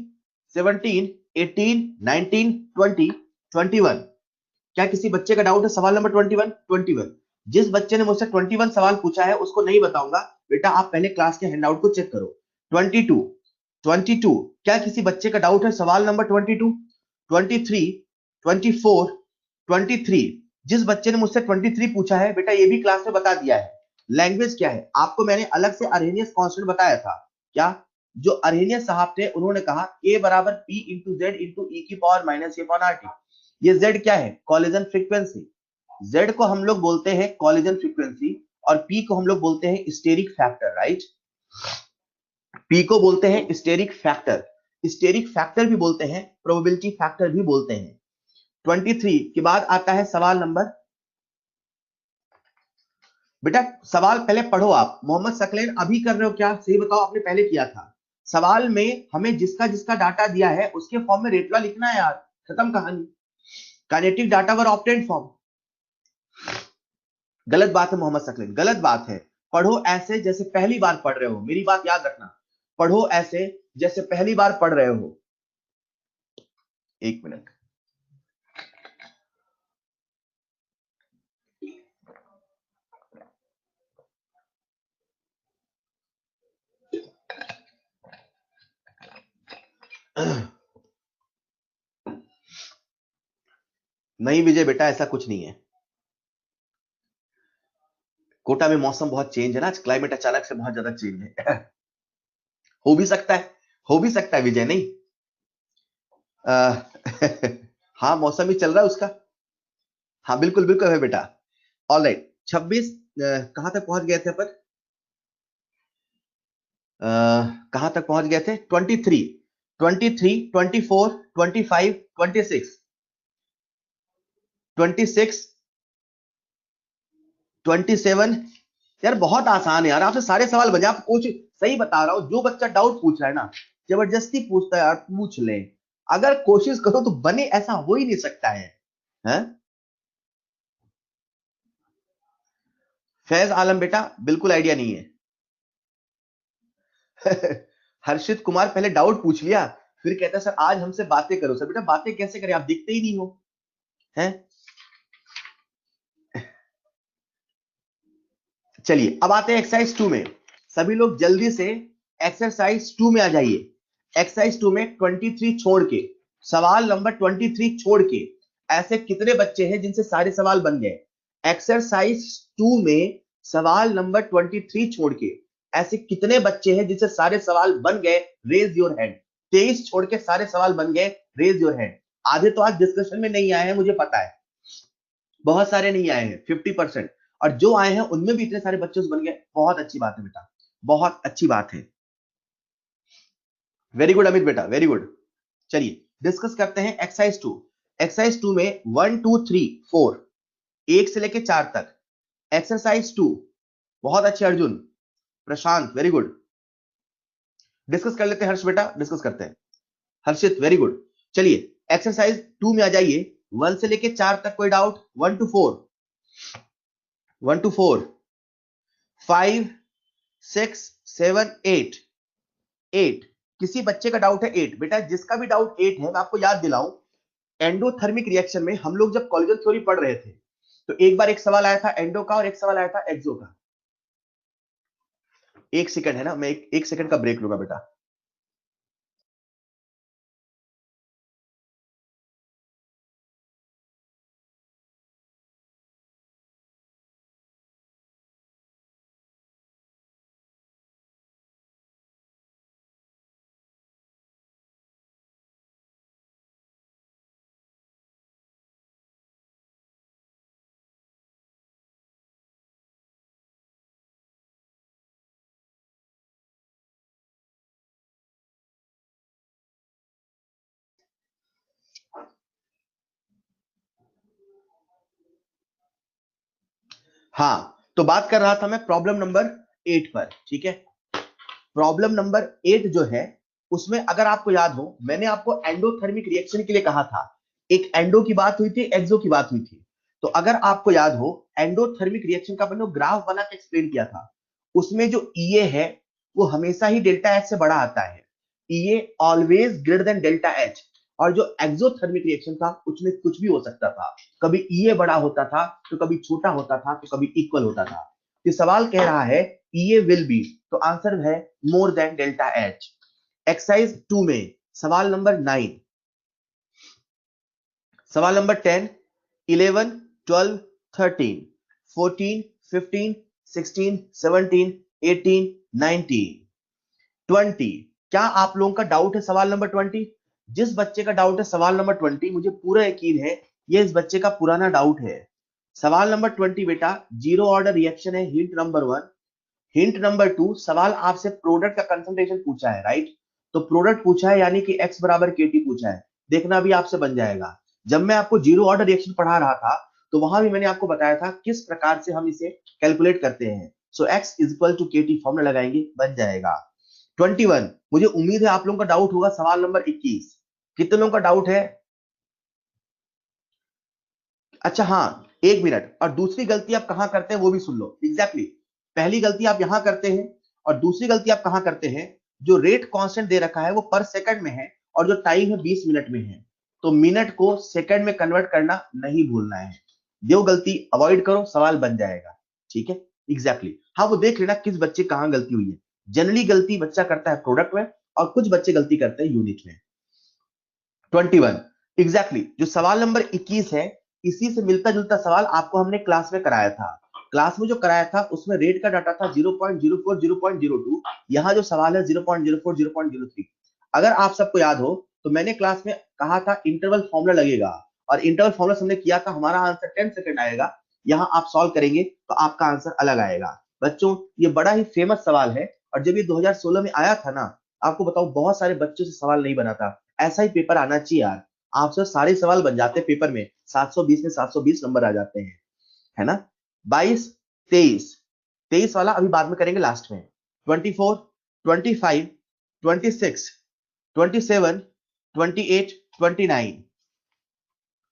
17, 18, 19, 20, 21। क्या किसी बच्चे का डाउट है सवाल नंबर 21? 21। जिस बच्चे ने मुझसे 21 सवाल पूछा है उसको नहीं बताऊंगा बेटा, आप पहले क्लास के हैंडआउट को चेक करो। 22, 22, क्या किसी बच्चे का डाउट है सवाल नंबर 22? 23, 24, 23। जिस बच्चे ने मुझसे 23 पूछा है बेटा, ये भी क्लास में बता दिया है। लैंग्वेज क्या है? आपको मैंने अलग से अरेनियस कांस्टेंट बताया था, क्या? जो अर्हेनियस साहब थे उन्होंने कहा a बराबर p इंटू जेड इंटू ई की पावर माइनस ए अपॉन RT। ये z क्या है? Collision frequency. z को हम लोग बोलते हैं कॉलिजन फ्रीक्वेंसी और p को हम लोग बोलते हैं स्टेरिक फैक्टर, राइट? p को बोलते हैं स्टेरिक फैक्टर, स्टेरिक फैक्टर भी बोलते हैं, प्रोबेबिलिटी फैक्टर भी बोलते हैं। 23 के बाद आता है सवाल नंबर, बेटा सवाल पहले पढ़ो आप। मोहम्मद सकलैन अभी कर रहे हो क्या? सही बताओ, आपने पहले किया था। सवाल में हमें जिसका जिसका डाटा दिया है उसके फॉर्म में रेट लॉ लिखना है यार, खत्म कहानी। काइनेटिक डाटा वर ऑब्टेन्ड फॉर्म। गलत बात है मोहम्मद सकलैन, गलत बात है। पढ़ो ऐसे जैसे पहली बार पढ़ रहे हो, मेरी बात याद रखना। पढ़ो ऐसे जैसे पहली बार पढ़ रहे हो। एक मिनट। नहीं विजय बेटा, ऐसा कुछ नहीं है। कोटा में मौसम बहुत चेंज है ना, क्लाइमेट अचानक से बहुत ज्यादा चेंज है। हो भी सकता है, हो भी सकता है विजय, नहीं हाँ मौसम ही चल रहा है उसका। हाँ बिल्कुल बिल्कुल है बेटा। ऑल राइट 26 कहां तक पहुंच गए थे अपन? कहां तक पहुंच गए थे? 23, 23, 24, 25, 26, 26, 27। यार बहुत आसान है यार, आपसे सारे सवाल बजा पूछ, सही बता रहा हूं। जो बच्चा डाउट पूछ रहा है ना, जबरदस्ती पूछता है यार, पूछ ले। अगर कोशिश करो तो बने, ऐसा हो ही नहीं सकता है, हैं? फैज आलम बेटा बिल्कुल आइडिया नहीं है। हर्षित कुमार पहले डाउट पूछ लिया, फिर कहता है सर आज हमसे बातें करो। सर बेटा बातें कैसे करें, आप दिखते ही नहीं हो, हैं? चलिए अब आते हैं एक्सरसाइज 2 में। सभी लोग जल्दी से एक्सरसाइज 2 में आ जाइए। एक्सरसाइज 2 में 23 छोड़ के, सवाल नंबर 23 छोड़ के ऐसे कितने बच्चे हैं जिनसे सारे सवाल बन गए? एक्सरसाइज 2 में सवाल नंबर 23 छोड़ के ऐसे कितने बच्चे हैं जिनसे सारे सवाल बन गए? Raise your hand. 23 छोड़ के सारे सवाल बन गए, रेज योर हैंड। आधे तो आज डिस्कशन में नहीं आए हैं, मुझे पता है, बहुत सारे नहीं आए हैं, 50%। और जो आए हैं उनमें भी इतने सारे बच्चे बन गए, बहुत अच्छी बात है बेटा, बहुत अच्छी बात है। वेरी गुड अमित बेटा, वेरी गुड। चलिए डिस्कस करते हैं एक्सरसाइज 2। एक्सरसाइज 2 में 1 2 3 4, एक से लेके 4 तक। एक्सरसाइज 2, बहुत अच्छे अर्जुन, प्रशांत वेरी गुड। डिस्कस कर लेते हैं हर्ष बेटा, डिस्कस करते हैं। हर्षित वेरी गुड। चलिए एक्सरसाइज 2 में आ जाइए। 1 से लेके 4 तक कोई डाउट? 1 to 4, 1 to 4, 5 6 7 8, 8। किसी बच्चे का डाउट है 8? बेटा जिसका भी डाउट 8 है, मैं आपको याद दिलाऊं, एंडोथर्मिक रिएक्शन में हम लोग जब कॉलिजन थ्योरी पढ़ रहे थे तो एक बार एक सवाल आया था एंडो का और एक सवाल आया था एक्सो का। एक सेकंड है ना, मैं एक सेकंड का ब्रेक लूंगा बेटा। हाँ तो बात कर रहा था मैं प्रॉब्लम नंबर 8 पर, ठीक है? प्रॉब्लम नंबर 8 जो है उसमें अगर आपको याद हो, मैंने आपको एंडोथर्मिक रिएक्शन के लिए कहा था। एक एंडो की बात हुई थी, एक्सो की बात हुई थी। तो अगर आपको याद हो, एंडोथर्मिक रिएक्शन का मैंने ग्राफ बना के एक्सप्लेन किया था। उसमें जो ईए है वो हमेशा ही डेल्टा एच से बड़ा आता है, EA always greater than delta H. और जो एक्सोथर्मिक रिएक्शन था उसमें कुछ भी हो सकता था, कभी ईए बड़ा होता था तो कभी छोटा होता था तो कभी इक्वल होता था। ये सवाल कह रहा है ईए विल बी, तो आंसर है more than delta H. Exercise 2 में सवाल नंबर 9, सवाल नंबर 10, 11, 12, 13, 14, 15, 16, 17, 18, 19। 20। क्या आप लोगों का डाउट है सवाल नंबर 20? जिस बच्चे का डाउट है सवाल नंबर 20, मुझे पूरा यकीन है ये इस बच्चे का पुराना डाउट है। सवाल नंबर 20 बेटा जीरो ऑर्डर रिएक्शन है, हिंट नंबर 1। हिंट नंबर 2, सवाल आपसे प्रोडक्ट का कंसंट्रेशन पूछा है, राइट? तो प्रोडक्ट पूछा है यानी कि x बराबर kT पूछा है, देखना भी आपसे बन जाएगा। जब मैं आपको जीरो ऑर्डर रिएक्शन पढ़ा रहा था तो वहां भी मैंने आपको बताया था किस प्रकार से हम इसे कैलकुलेट करते हैं। So x is equal to kT formula लगाएंगे, बन जाएगा। 21, मुझे उम्मीद है आप लोगों का डाउट होगा सवाल नंबर 21। कितने लोगों का डाउट है? अच्छा हाँ, एक मिनट। और दूसरी गलती आप कहां करते हैं वो भी सुन लो। एग्जैक्टली पहली गलती आप यहां करते हैं और दूसरी गलती आप कहां करते हैं, जो रेट कांस्टेंट दे रखा है वो पर सेकंड में है और जो टाइम है 20 मिनट में है, तो मिनट को सेकंड में कन्वर्ट करना नहीं भूलना है। जो गलती अवॉइड करो, सवाल बन जाएगा। ठीक है, एग्जैक्टली हाँ, वो देख लेना किस बच्चे कहां गलती हुई है। जनरली गलती बच्चा करता है प्रोडक्ट में और कुछ बच्चे गलती करते हैं यूनिट में। 21 एग्जैक्टली जो सवाल नंबर 21 है, इसी से मिलता जुलता सवाल आपको हमने क्लास में कराया था। क्लास में जो कराया था उसमें रेट का डाटा था 0.04 0.02। यहाँ जो सवाल है 0.04 0.03। अगर आप सबको याद हो तो मैंने क्लास में कहा था इंटरवल फॉर्मूला लगेगा और इंटरवल फॉर्मूला हमने किया था, हमारा आंसर 10 सेकंड आएगा। यहाँ आप सॉल्व करेंगे तो आपका आंसर अलग आएगा। बच्चों ये बड़ा ही फेमस सवाल है और जब ये 2016 में आया था ना, आपको बताओ बहुत सारे बच्चों से सवाल नहीं बना था। ऐसा ही पेपर आना चाहिए यार, आपसे सारे सवाल बन जाते हैं पेपर में, 720 में 720 नंबर आ जाते हैं, है ना? 22 23, 23 वाला अभी बाद में करेंगे लास्ट में। 24 25 26 27 28 29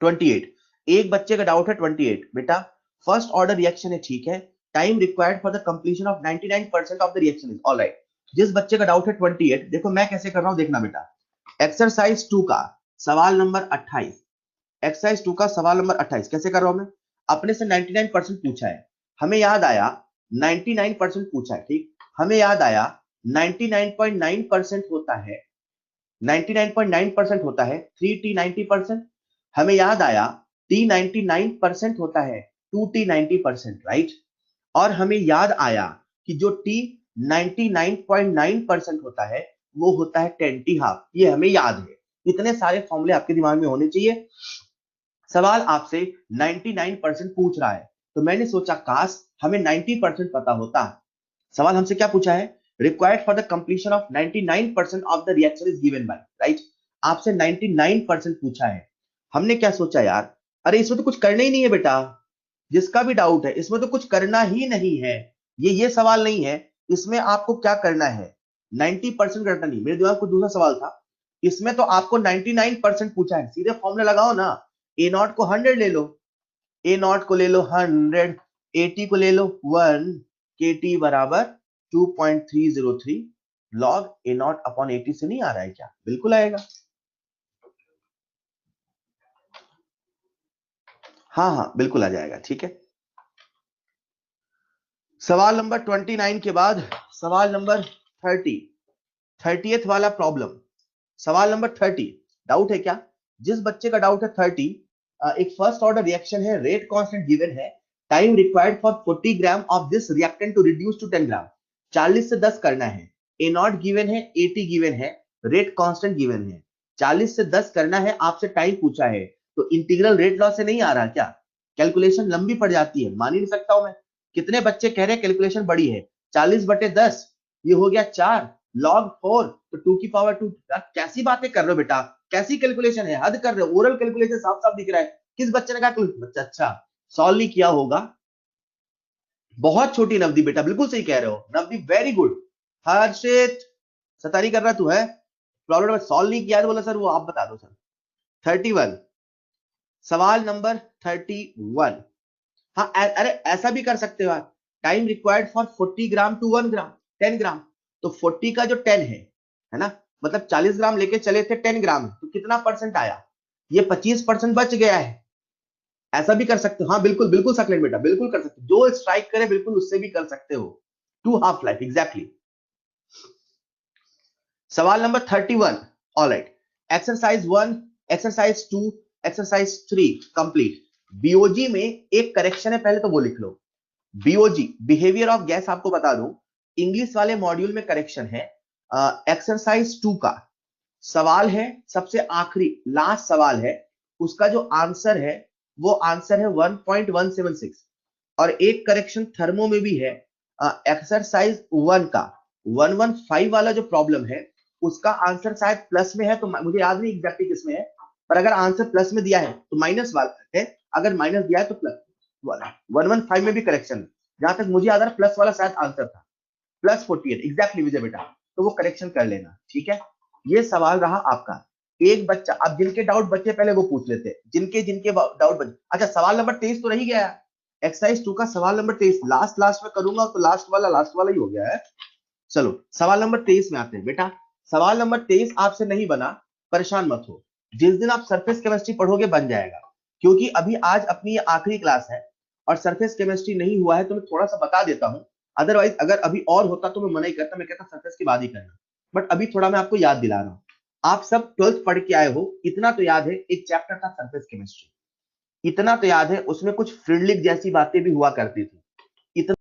28। एक बच्चे का डाउट है 28 बेटा फर्स्ट ऑर्डर रिएक्शन है, ठीक है। Time required for the completion of 99% of the reaction is alright. जिस बच्चे का डाउट है 28, देखो मैं कैसे कर रहा हूं, देखना बेटा। एक्सरसाइज 2 का सवाल नंबर 28, एक्सरसाइज 2 का सवाल नंबर 28 कैसे कर रहा हूं मैं? अपने से 99% पूछा है, हमें याद आया 99% पूछा है, ठीक। हमें याद आया 99.9% होता है, 99.9% होता है 3t 90%। हमें याद आया t 99% होता है 2t 90%, राइट। और हमें याद आया कि जो t 99.9% होता है वो होता है 10t हाफ। ये हमें याद है। इतने सारे फॉर्मूले आपके दिमाग में होने चाहिए। सवाल आपसे 99% पूछ रहा है तो मैंने सोचा काश हमें 90% पता होता। सवाल हमसे क्या पूछा है? Required for the completion of 99% of the reaction is given by, right. आपसे 99% पूछा है। हमने क्या सोचा यार, अरे इसमें तो कुछ करना ही नहीं है बेटा। जिसका भी डाउट है इसमें तो कुछ करना ही नहीं है, ये सवाल नहीं है। इसमें आपको क्या करना है, 90% करना नहीं। मेरे दिमाग में दूसरा सवाल था, इसमें तो आपको 99% पूछा है, सीधे फॉर्मूला लगाओ ना। ए नॉट को 100 ले लो, ए नॉट को ले लो 100, एटी को ले लो 1, के टी बराबर 2.303 लॉग ए नॉट अपॉन 80 से नहीं आ रहा है क्या? बिल्कुल आएगा। हाँ हाँ बिल्कुल आ जाएगा, ठीक है। सवाल नंबर 29 के बाद सवाल नंबर 30, 30th वाला प्रॉब्लम। सवाल नंबर 30, डाउट है क्या? जिस बच्चे का डाउट है 30, एक फर्स्ट ऑर्डर रिएक्शन है, रेट कांस्टेंट गिवन है, time required for 40 gram of this reactant to reduce to 10 gram. 40 से 10 करना है, ए नॉट गिवन है, 80 गिवन है, रेट कांस्टेंट गिवन है। 40 से 10 करना है, आपसे टाइम पूछा है, तो इंटीग्रल रेट लॉ से नहीं आ रहा क्या? कैलकुलेशन लंबी पड़ जाती है, मान ही नहीं सकता हूं मैं। कितने बच्चे कह रहे हैं कैलकुलेशन बड़ी है? 40/10 ये हो गया 4 log 4 तो 2 की पावर 2। कैसी बातें कर रहे हो बेटा, कैसी कैलकुलेशन है, हद कर रहे हो। ओरल कैलकुलेशन साफ साफ दिख रहा है। किस बच्चे ने कहा बच्चा अच्छा सॉल्व नहीं किया होगा? बहुत छोटी नवदी बेटा, बिल्कुल सही कह रहे हो नवदी, वेरी गुड। हर्षित सतारी कर रहा तू है, प्रॉब्लम सॉल्व नहीं किया तो बोला सर वो आप बता दो सर। 31, सवाल नंबर 31। हाँ अरे ऐसा भी कर सकते हो आप, time required for 40 gram to 1 gram 10 gram. तो 40 का जो 10 है ना, मतलब 40 ग्राम लेके चले थे 10 ग्राम, तो कितना परसेंट आया? ये 25% बच गया है। ऐसा भी कर सकते हो, हाँ बिल्कुल बिल्कुल सकलेट बेटा, बिल्कुल कर सकते हो, जो स्ट्राइक करे बिल्कुल उससे भी कर सकते हो। 2 हाफ लाइफ एग्जैक्टली। सवाल number 31, alright. Exercise 1, exercise 2, exercise 3 complete. BOG में एक करेक्शन है, पहले तो वो लिख लो। बीओजी बिहेवियर ऑफ गैस आपको बता दूं, इंग्लिश वाले मॉड्यूल में करेक्शन है। एक्सरसाइज 2 का सवाल है, सबसे आखिरी लास्ट सवाल है, उसका जो आंसर है वो आंसर है 1.176 और एक करेक्शन थर्मो में भी है। एक्सरसाइज 1 का 115 वाला जो प्रॉब्लम है उसका आंसर शायद प्लस में है, तो मुझे याद नहीं एग्जैक्टली किसमें है, पर अगर आंसर प्लस में दिया है तो माइनस वाला है, अगर माइनस दिया है तो प्लस वाला। 115 में भी करेक्शन है, जहां तक मुझे याद आ रहा प्लस वाला शायद आंसर था, प्लस 48 एग्जैक्टली विजय बेटा, तो वो करेक्शन कर लेना, ठीक है। ये सवाल रहा आपका। एक बच्चा, अब जिनके डाउट बच्चे पहले वो पूछ लेते हैं, जिनके जिनके डाउट बच्चे। अच्छा, सवाल नंबर 23 तो रही गया, एक्सरसाइज 2 का सवाल नंबर 23 लास्ट में करूंगा तो लास्ट वाला ही हो गया है। चलो सवाल नंबर 23 में आते हैं बेटा। सवाल नंबर 23 आपसे नहीं बना, परेशान मत हो, जिस दिन आप सरफेस केमिस्ट्री पढ़ोगे बन जाएगा, क्योंकि अभी आज अपनी आखिरी क्लास है और सरफेस केमिस्ट्री नहीं हुआ है, तो मैं थोड़ा सा बता देता हूं। अदरवाइज अगर अभी और होता तो मैं मना ही करता, मैं कहता सरफेस के बाद ही करना, बट अभी थोड़ा मैं आपको याद दिला रहा हूं। आप सब 12th पढ़ के आए हो, इतना तो याद है, एक चैप्टर था सरफेस केमिस्ट्री, इतना तो याद है, उसमें कुछ फ्रिंडलिक जैसी बातें भी हुआ करती थी, इतना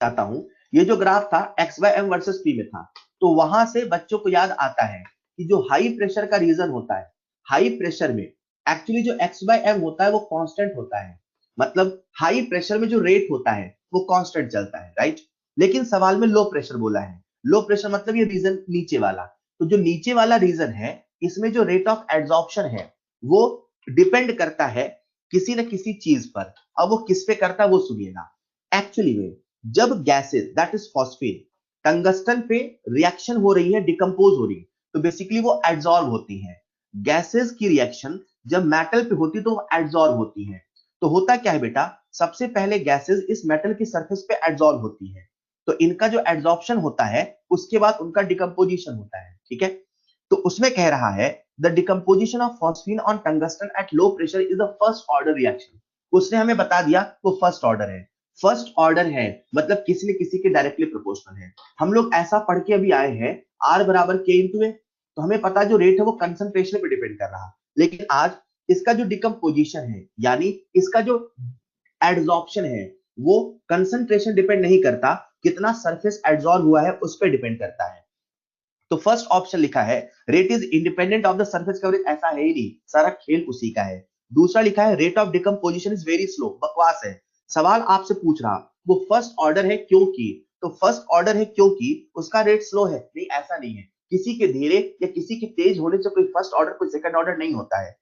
चाहता हूं। ये जो ग्राफ था X by M versus P में था, तो वहां से बच्चों को याद आता है कि जो हाई प्रेशर का रीजन होता है, हाई प्रेशर में एक्चुअली जो एक्स बाय एम होता है वो कांस्टेंट होता है, मतलब हाई प्रेशर में जो रेट होता है वो कांस्टेंट चलता है, राइट। लेकिन सवाल में लो प्रेशर बोला है, लो प्रेशर मतलब ये रीजन नीचे वाला, तो जो नीचे वाला रीजन है इसमें जो रेट ऑफ एड्सॉर्प्शन है वो डिपेंड करता है किसी न किसी चीज पर। अब वो किस पे करता है वो सुनिएगा। एक्चुअली में जब gases that is phosphate tungsten पे रिएक्शन हो रही है, डिकम्पोज हो रही है, तो बेसिकली वो एड्सॉर्ब होती है। गैसेस की रिएक्शन जब मेटल पे होती है तो वो एड्सॉर्ब होती है। तो होता क्या है बेटा, सबसे पहले गैसेस इस मेटल की सरफेस पे एड्सॉर्ब होती है, तो इनका जो एड्सॉर्प्शन होता है उसके बाद उनका डिकम्पोजिशन होता है, ठीक है। तो उसमें कह रहा है the decomposition of phosphine on tungsten at low pressure is the first order reaction. उसने हमें बता दिया वो फर्स्ट ऑर्डर है, फर्स्ट ऑर्डर है मतलब किसी न किसी के डायरेक्टली प्रोपोर्शनल है। हम लोग ऐसा पढ़ के अभी आए हैं R बराबर K इंटू ए, तो हमें पता जो रेट है वो कंसंट्रेशन पे डिपेंड कर रहा, लेकिन आज इसका जो डिकम्पोजिशन है यानी इसका जो एड्सॉर्प्शन है वो कंसंट्रेशन डिपेंड नहीं करता, कितना सरफेस एड्सॉर्ब हुआ है उस पर डिपेंड करता है। तो फर्स्ट ऑप्शन लिखा है rate is independent of the surface coverage, ऐसा है ही नहीं, सारा खेल उसी का है। दूसरा लिखा है rate of decomposition is very slow, बकवास है। सवाल आपसे पूछ रहा वो फर्स्ट ऑर्डर है क्योंकि, तो फर्स्ट ऑर्डर है क्योंकि उसका रेट स्लो है, नहीं ऐसा नहीं है, किसी के धीरे या किसी के तेज होने से कोई फर्स्ट ऑर्डर कोई सेकंड ऑर्डर नहीं होता है।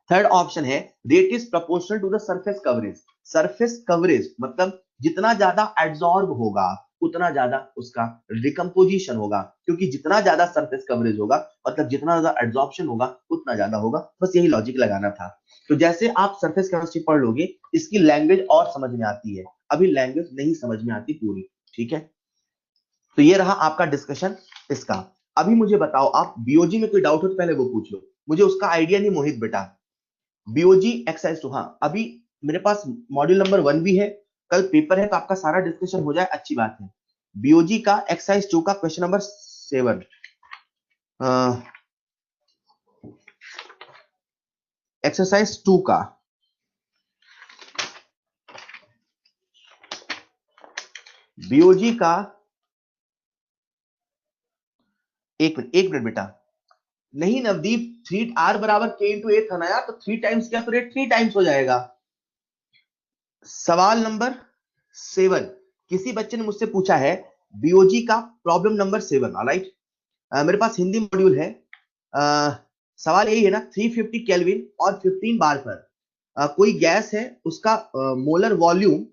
थर्ड ऑप्शन है rate is proportional to the surface coverage, surface coverage मतलब जितना ज्यादा एड्सॉर्ब होगा उतना ज्यादा उसका डिकम्पोजिशन होगा, क्योंकि जितना ज्यादा सरफेस कवरेज होगा मतलब जितना ज्यादा एड्सॉर्प्शन होगा उतना ज्यादा होगा, बस यही लॉजिक लगाना था। तो जैसे आप सरफेस केमिस्ट्री पढ़ लोगे इसकी लैंग्वेज और समझ में आती है, अभी लैंग्वेज नहीं समझ में आती पूरी, ठीक है। तो ये रहा आपका डिस्कशन इसका। अभी मुझे बताओ आप बीओजी में कोई डाउट हो तो पहले वो पूछ लो, मुझे उसका आइडिया नहीं मोहित बेटा। बीओजी एक्सरसाइज 2, हाँ अभी मेरे पास मॉड्यूल नंबर 1 भी है, कल पेपर है तो आपका सारा डिस्कशन हो जाए, अच्छी बात है। बीओजी का एक्सरसाइज 2 का क्वेश्चन नंबर 7, एक्सरसाइज 2 का बीओजी का, एक मिनट बेटा, नहीं नवदीप, 3R बराबर K इंटू ए था ना यार, तो 3 टाइम्स क्या तो रेट 3 टाइम्स हो जाएगा। सवाल नंबर 7 किसी बच्चे ने मुझसे पूछा है बीओजी का प्रॉब्लम नंबर 7, ऑलराइट। मेरे पास हिंदी मॉड्यूल है। सवाल यही है ना, 350 केल्विन और 15 बार पर कोई गैस है, उसका मोलर वॉल्यूम,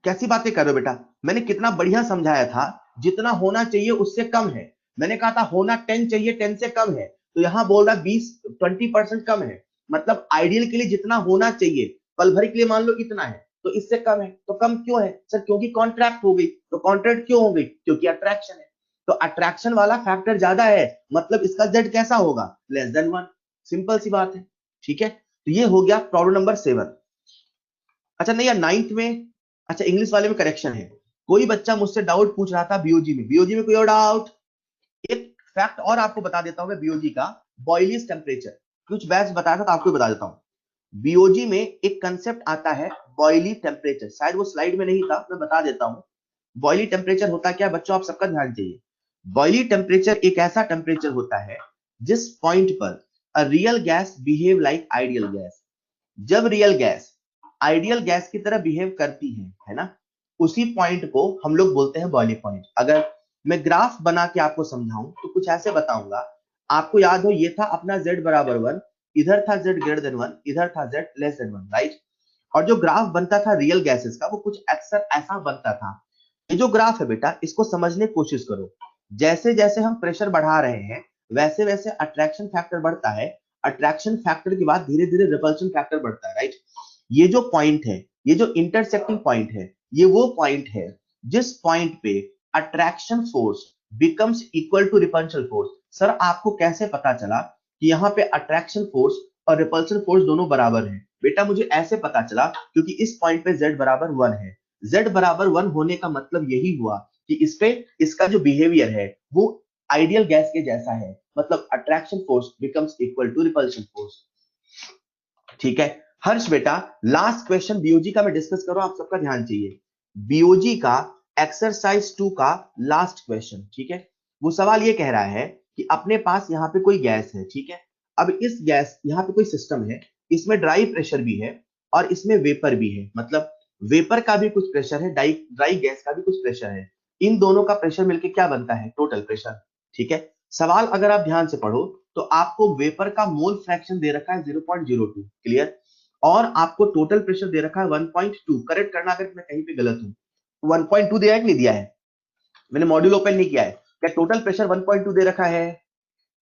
कैसी बातें कर रहे हो बेटा, मैंने कितना बढ़िया समझाया था, जितना होना चाहिए उससे कम है। मैंने कहा था होना 10 चाहिए, 10 से कम है, तो यहां बोल रहा 20% कम है, मतलब आइडियल के लिए जितना होना चाहिए पल भर के लिए मान लो इतना है, तो इससे कम है, तो कम क्यों है सर, क्योंकि कॉन्ट्रैक्ट हो गई, तो कॉन्ट्रैक्ट क्यों हो गई, क्योंकि अट्रैक्शन है, तो अट्रैक्शन वाला फैक्टर ज्यादा है, मतलब इसका जेड कैसा होगा, लेस देन 1, सिंपल सी बात है, ठीक है। तो ये हो गया प्रॉब्लम नंबर 7। अच्छा नहीं यार 9th में, अच्छा इंग्लिश वाले में करेक्शन है, कोई बच्चा मुझसे डाउट पूछ रहा था बीओजी में, बीओजी में कोई और डाउट। एक फैक्ट और आपको बता देता हूं मैं बीओजी का, बॉयलिश टेम्परेचर, कुछ बैच बताया था तो आपको बता देता हूं। बीओजी में एक कंसेप्ट आता है बॉइली टेम्परेचर, शायद वो स्लाइड में नहीं था, मैं बता देता हूं। बॉइली टेम्परेचर होता क्या बच्चों, आप सबका ध्यान चाहिए। बॉइली टेम्परेचर एक ऐसा टेम्परेचर होता है जिस पॉइंट पर a real gas behave like ideal gas. जब रियल गैस आइडियल गैस की तरह बिहेव करती है ना, उसी पॉइंट को हम लोग बोलते हैं बॉइलिंग पॉइंट। अगर मैं ग्राफ बना के आपको समझाऊं तो कुछ ऐसे बताऊंगा। आपको याद हो ये था अपना z बराबर 1, इधर था z ग्रेटर देन 1, इधर था z लेस देन 1, राइट। और जो ग्राफ बनता था रियल गैसेस का वो कुछ अक्सर ऐसा बनता था। ये जो ग्राफ है बेटा, इसको समझने की कोशिश करो। जैसे जैसे हम प्रेशर बढ़ा रहे हैं वैसे वैसे अट्रैक्शन फैक्टर बढ़ता है, अट्रैक्शन फैक्टर के बाद धीरे धीरे रिपल्शन फैक्टर बढ़ता है, राइट। ये जो पॉइंट है, ये जो इंटरसेक्टिंग पॉइंट है, ये वो पॉइंट है जिस पॉइंट पे attraction force becomes equal to repulsion force. Sir आपको कैसे पता चला कि यहाँ पे अट्रैक्शन फोर्स और रिपल्शन फोर्स दोनों बराबर हैं? बेटा मुझे ऐसे पता चला क्योंकि इस पॉइंट पे z बराबर 1 है। z बराबर 1 होने का मतलब यही हुआ कि इस पे इसका जो बिहेवियर है वो आइडियल गैस के जैसा है, मतलब attraction force becomes equal to repulsion force. ठीक है हर्ष बेटा, लास्ट क्वेश्चन बीओजी का मैं डिस्कस करूं, आप सबका ध्यान चाहिए। बीओजी का एक्सरसाइज 2 का लास्ट क्वेश्चन, ठीक है। वो सवाल ये कह रहा है कि अपने पास यहाँ पे कोई गैस है, ठीक है। अब इस गैस, यहाँ पे कोई सिस्टम है, इसमें ड्राई प्रेशर भी है और इसमें वेपर भी है, मतलब वेपर का भी कुछ प्रेशर है, ड्राई गैस का भी कुछ प्रेशर है। इन दोनों का प्रेशर मिलकर क्या बनता है? Total pressure. ठीक है, सवाल अगर आप ध्यान से पढ़ो तो आपको वेपर का मोल फ्रैक्शन दे रखा है 0.02, क्लियर। और आपको टोटल प्रेशर दे रखा है 1.2। करेक्ट करना अगर मैं कहीं पे गलत हूं। 1.2 दिया है कि नहीं दिया है? मैंने मॉड्यूल ओपन नहीं किया है। क्या टोटल प्रेशर 1.2 दे रखा है?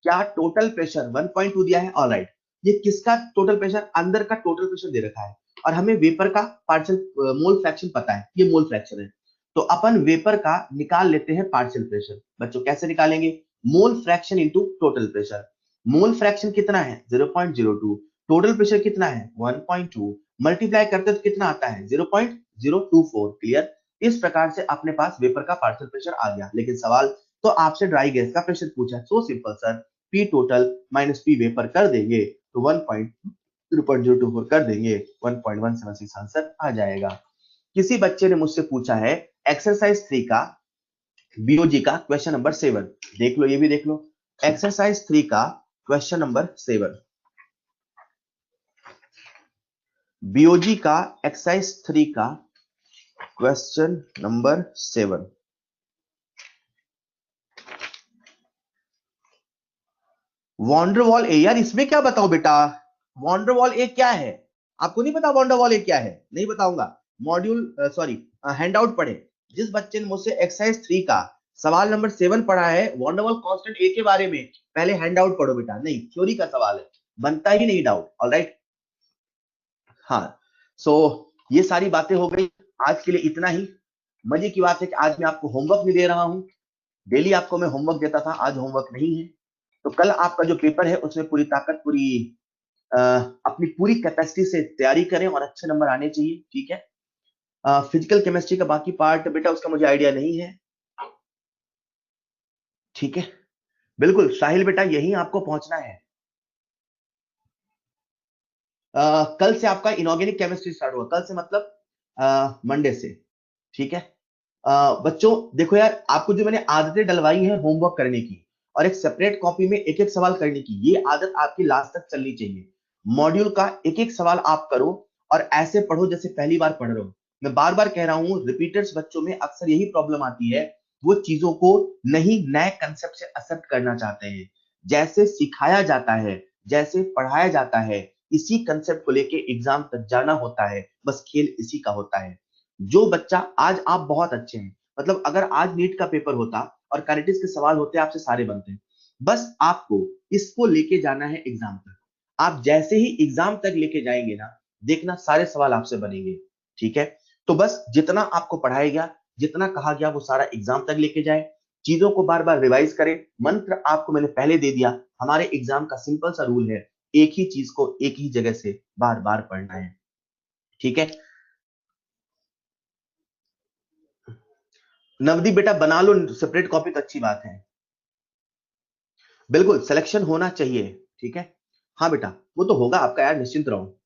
क्या टोटल प्रेशर 1.2 दिया है? ऑलराइट। ये किसका टोटल प्रेशर? अंदर का टोटल प्रेशर दे रखा है और हमें वेपर का पार्शियल मोल फ्रैक्शन पता है, ये मोल फ्रैक्शन है। तो अपन वेपर का निकाल लेते हैं पार्शियल प्रेशर। बच्चों कैसे निकालेंगे? Mole fraction into total pressure. Mole fraction कितना है? 0.02। टोटल प्रेशर कितना है? 1.2। मल्टीप्लाई करते तो कितना आता है? 0.024, क्लियर। इस प्रकार से अपने पास वेपर का पार्शियल प्रेशर आ गया। लेकिन सवाल तो आपसे ड्राई गैस का प्रेशर पूछा है। So simple sir, P total minus P vapour कर देंगे तो 0.24 कर देंगे, 1.176 आंसर आ जाएगा। किसी बच्चे ने मुझसे पूछा है एक्सरसाइज 3 का बीओजी का क्वेश्चन नंबर 7, देख लो, ये भी देख लो। एक्सरसाइज 3 का क्वेश्चन नंबर 7, बीओजी का एक्सरसाइज 3 का क्वेश्चन नंबर 7। वॉन्डरवॉल ए, यार इसमें क्या बताओ बेटा? वॉन्डरवॉल ए क्या है? आपको नहीं पता वॉन्डरवॉल ए क्या है? नहीं बताऊंगा। मॉड्यूल सॉरी हैंडआउट पढ़े। जिस बच्चे ने मुझसे एक्सरसाइज 3 का सवाल नंबर 7 पढ़ा है वॉन्डरवॉल कांस्टेंट ए के बारे में, पहले हैंडआउट पढ़ो बेटा। नहीं, थ्योरी का सवाल है, बनता ही नहीं डाउट। ऑलराइट, हाँ। सो ये सारी बातें हो गई, आज के लिए इतना ही। मजे की बात है कि आज मैं आपको होमवर्क नहीं दे रहा हूं। डेली आपको मैं होमवर्क देता था, आज होमवर्क नहीं है। तो कल आपका जो पेपर है उसमें पूरी ताकत, पूरी अपनी पूरी कैपेसिटी से तैयारी करें और अच्छे नंबर आने चाहिए, ठीक है। फिजिकल केमिस्ट्री का बाकी पार्ट बेटा उसका मुझे आइडिया नहीं है, ठीक है। बिल्कुल साहिल बेटा, यही आपको पहुंचना है। कल से आपका इनऑर्गेनिक केमिस्ट्री स्टार्ट होगा, कल से मतलब मंडे से, ठीक है। बच्चों देखो यार, आपको जो मैंने आदतें डलवाई है होमवर्क करने की और एक सेपरेट कॉपी में एक एक सवाल करने की, ये आदत आपकी लास्ट तक चलनी चाहिए। मॉड्यूल का एक एक सवाल आप करो और ऐसे पढ़ो जैसे पहली बार पढ़ रहे हो। मैं बार बार कह रहा हूं, रिपीटर्स बच्चों में अक्सर यही प्रॉब्लम आती है, वो चीजों को नहीं नए कंसेप्ट से एक्सेप्ट करना चाहते हैं। जैसे सिखाया जाता है, जैसे पढ़ाया जाता है, इसी कंसेप्ट को लेके एग्जाम तक जाना होता है, बस खेल इसी का होता है। जो बच्चा, आज आप बहुत अच्छे हैं, मतलब अगर आज नीट का पेपर होता और काइनेटिक्स के सवाल होते आपसे सारे बनते, बस आपको इसको लेके जाना है एग्जाम तक। आप जैसे ही एग्जाम तक लेके जाएंगे ना, देखना सारे सवाल आपसे बनेंगे, ठीक है। तो बस जितना आपको पढ़ाया गया, जितना कहा गया वो सारा एग्जाम तक लेके जाए, चीजों को बार बार रिवाइज करें। मंत्र आपको मैंने पहले दे दिया, हमारे एग्जाम का सिंपल सा रूल है, एक ही चीज को एक ही जगह से बार बार पढ़ना है, ठीक है। नवदीप बेटा बना लो सेपरेट कॉपी तो अच्छी बात है। बिल्कुल सिलेक्शन होना चाहिए, ठीक है। हाँ बेटा वो तो होगा आपका यार, निश्चिंत रहो।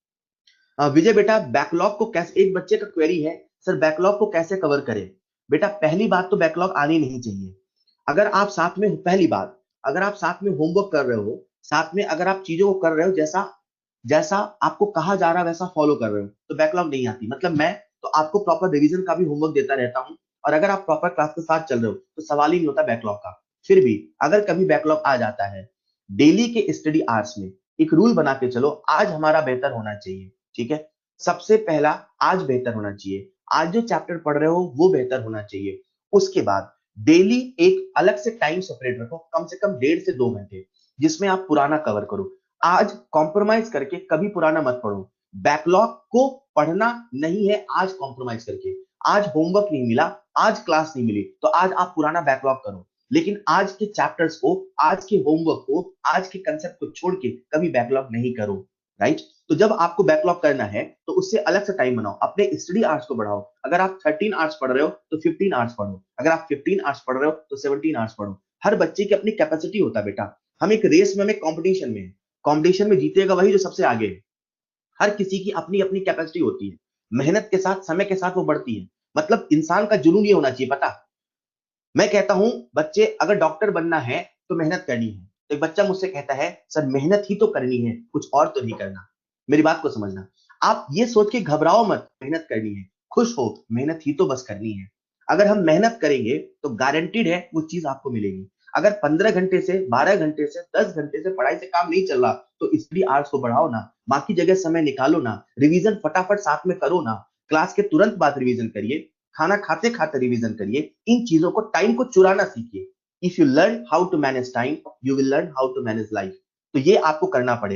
विजय बेटा, बैकलॉग को कैसे, एक बच्चे का क्वेरी है सर, बैकलॉग को कैसे कवर करें? बेटा पहली बात तो बैकलॉग आनी नहीं चाहिए। अगर आप साथ में, पहली बात, अगर आप साथ में होमवर्क कर रहे हो, साथ में अगर आप चीजों को कर रहे हो जैसा जैसा आपको कहा जा रहा है वैसा फॉलो कर रहे हो, तो बैकलॉग नहीं आती। मतलब मैं तो आपको प्रॉपर रिवीजन का भी होमवर्क देता रहता हूँ, और अगर आप प्रॉपर क्लास के साथ चल रहे हो तो सवाल ही नहीं होता बैकलॉग का। फिर भी अगर कभी बैकलॉग आ जाता है, डेली के स्टडी आवर्स में एक रूल बना के चलो, आज हमारा बेहतर होना चाहिए, ठीक है? सबसे पहला, आज बेहतर होना चाहिए, आज जो चैप्टर पढ़ रहे हो वो बेहतर होना चाहिए। उसके बाद डेली एक अलग से टाइम सेपरेट रखो, कम से कम 1.5 से 2 घंटे, जिसमें आप पुराना कवर करो। आज कॉम्प्रोमाइज करके कभी पुराना मत पढ़ो। बैकलॉग को पढ़ना नहीं है आज कॉम्प्रोमाइज करके। आज होमवर्क नहीं मिला, आज क्लास नहीं मिली, तो आज आप पुराना बैकलॉग करो, लेकिन आज के चैप्टर्स को, आज के होमवर्क को, आज के कंसेप्ट को छोड़ के कभी बैकलॉग नहीं करो। राइट? तो जब आपको बैकलॉग करना है तो उससे अलग से टाइम बनाओ, अपने स्टडी आवर्स को बढ़ाओ। अगर आप 13 आवर्स पढ़ रहे हो तो 15 आवर्स पढ़ो, अगर आप 15 आवर्स पढ़ रहे हो तो 17 आवर्स पढ़ो। हर बच्चे की अपनी कैपेसिटी होता है बेटा। हम एक रेस में, हमें कॉम्पिटिशन में है, कॉम्पिटिशन में जीतेगा वही जो सबसे आगे है। हर किसी की अपनी अपनी कैपेसिटी होती है, मेहनत के साथ, समय के साथ वो बढ़ती है। मतलब इंसान का जुनून ये होना चाहिए, पता, मैं कहता हूं बच्चे अगर डॉक्टर बनना है तो मेहनत करनी है, तो एक बच्चा मुझसे कहता है सर मेहनत ही तो करनी है, कुछ और तो नहीं करना। मेरी बात को समझना, आप ये सोच के घबराओ मत, मेहनत करनी है, खुश हो, मेहनत ही तो बस करनी है। अगर हम मेहनत करेंगे तो गारंटीड है वो चीज आपको मिलेगी। अगर 15 घंटे से, 12 घंटे से, 10 घंटे से पढ़ाई से काम नहीं चल रहा, तो स्टडी आवर्स को बढ़ाओ ना, बाकी जगह समय निकालो ना, रिवीजन फटाफट साथ में करो ना, क्लास के तुरंत बाद रिवीजन करिए, खाना खाते खाते रिवीजन करिए। इन चीजों को, टाइम को चुराना सीखिए। If you learn how to manage time, you will learn how to manage life. तो ये आपको करना पड़ेगा।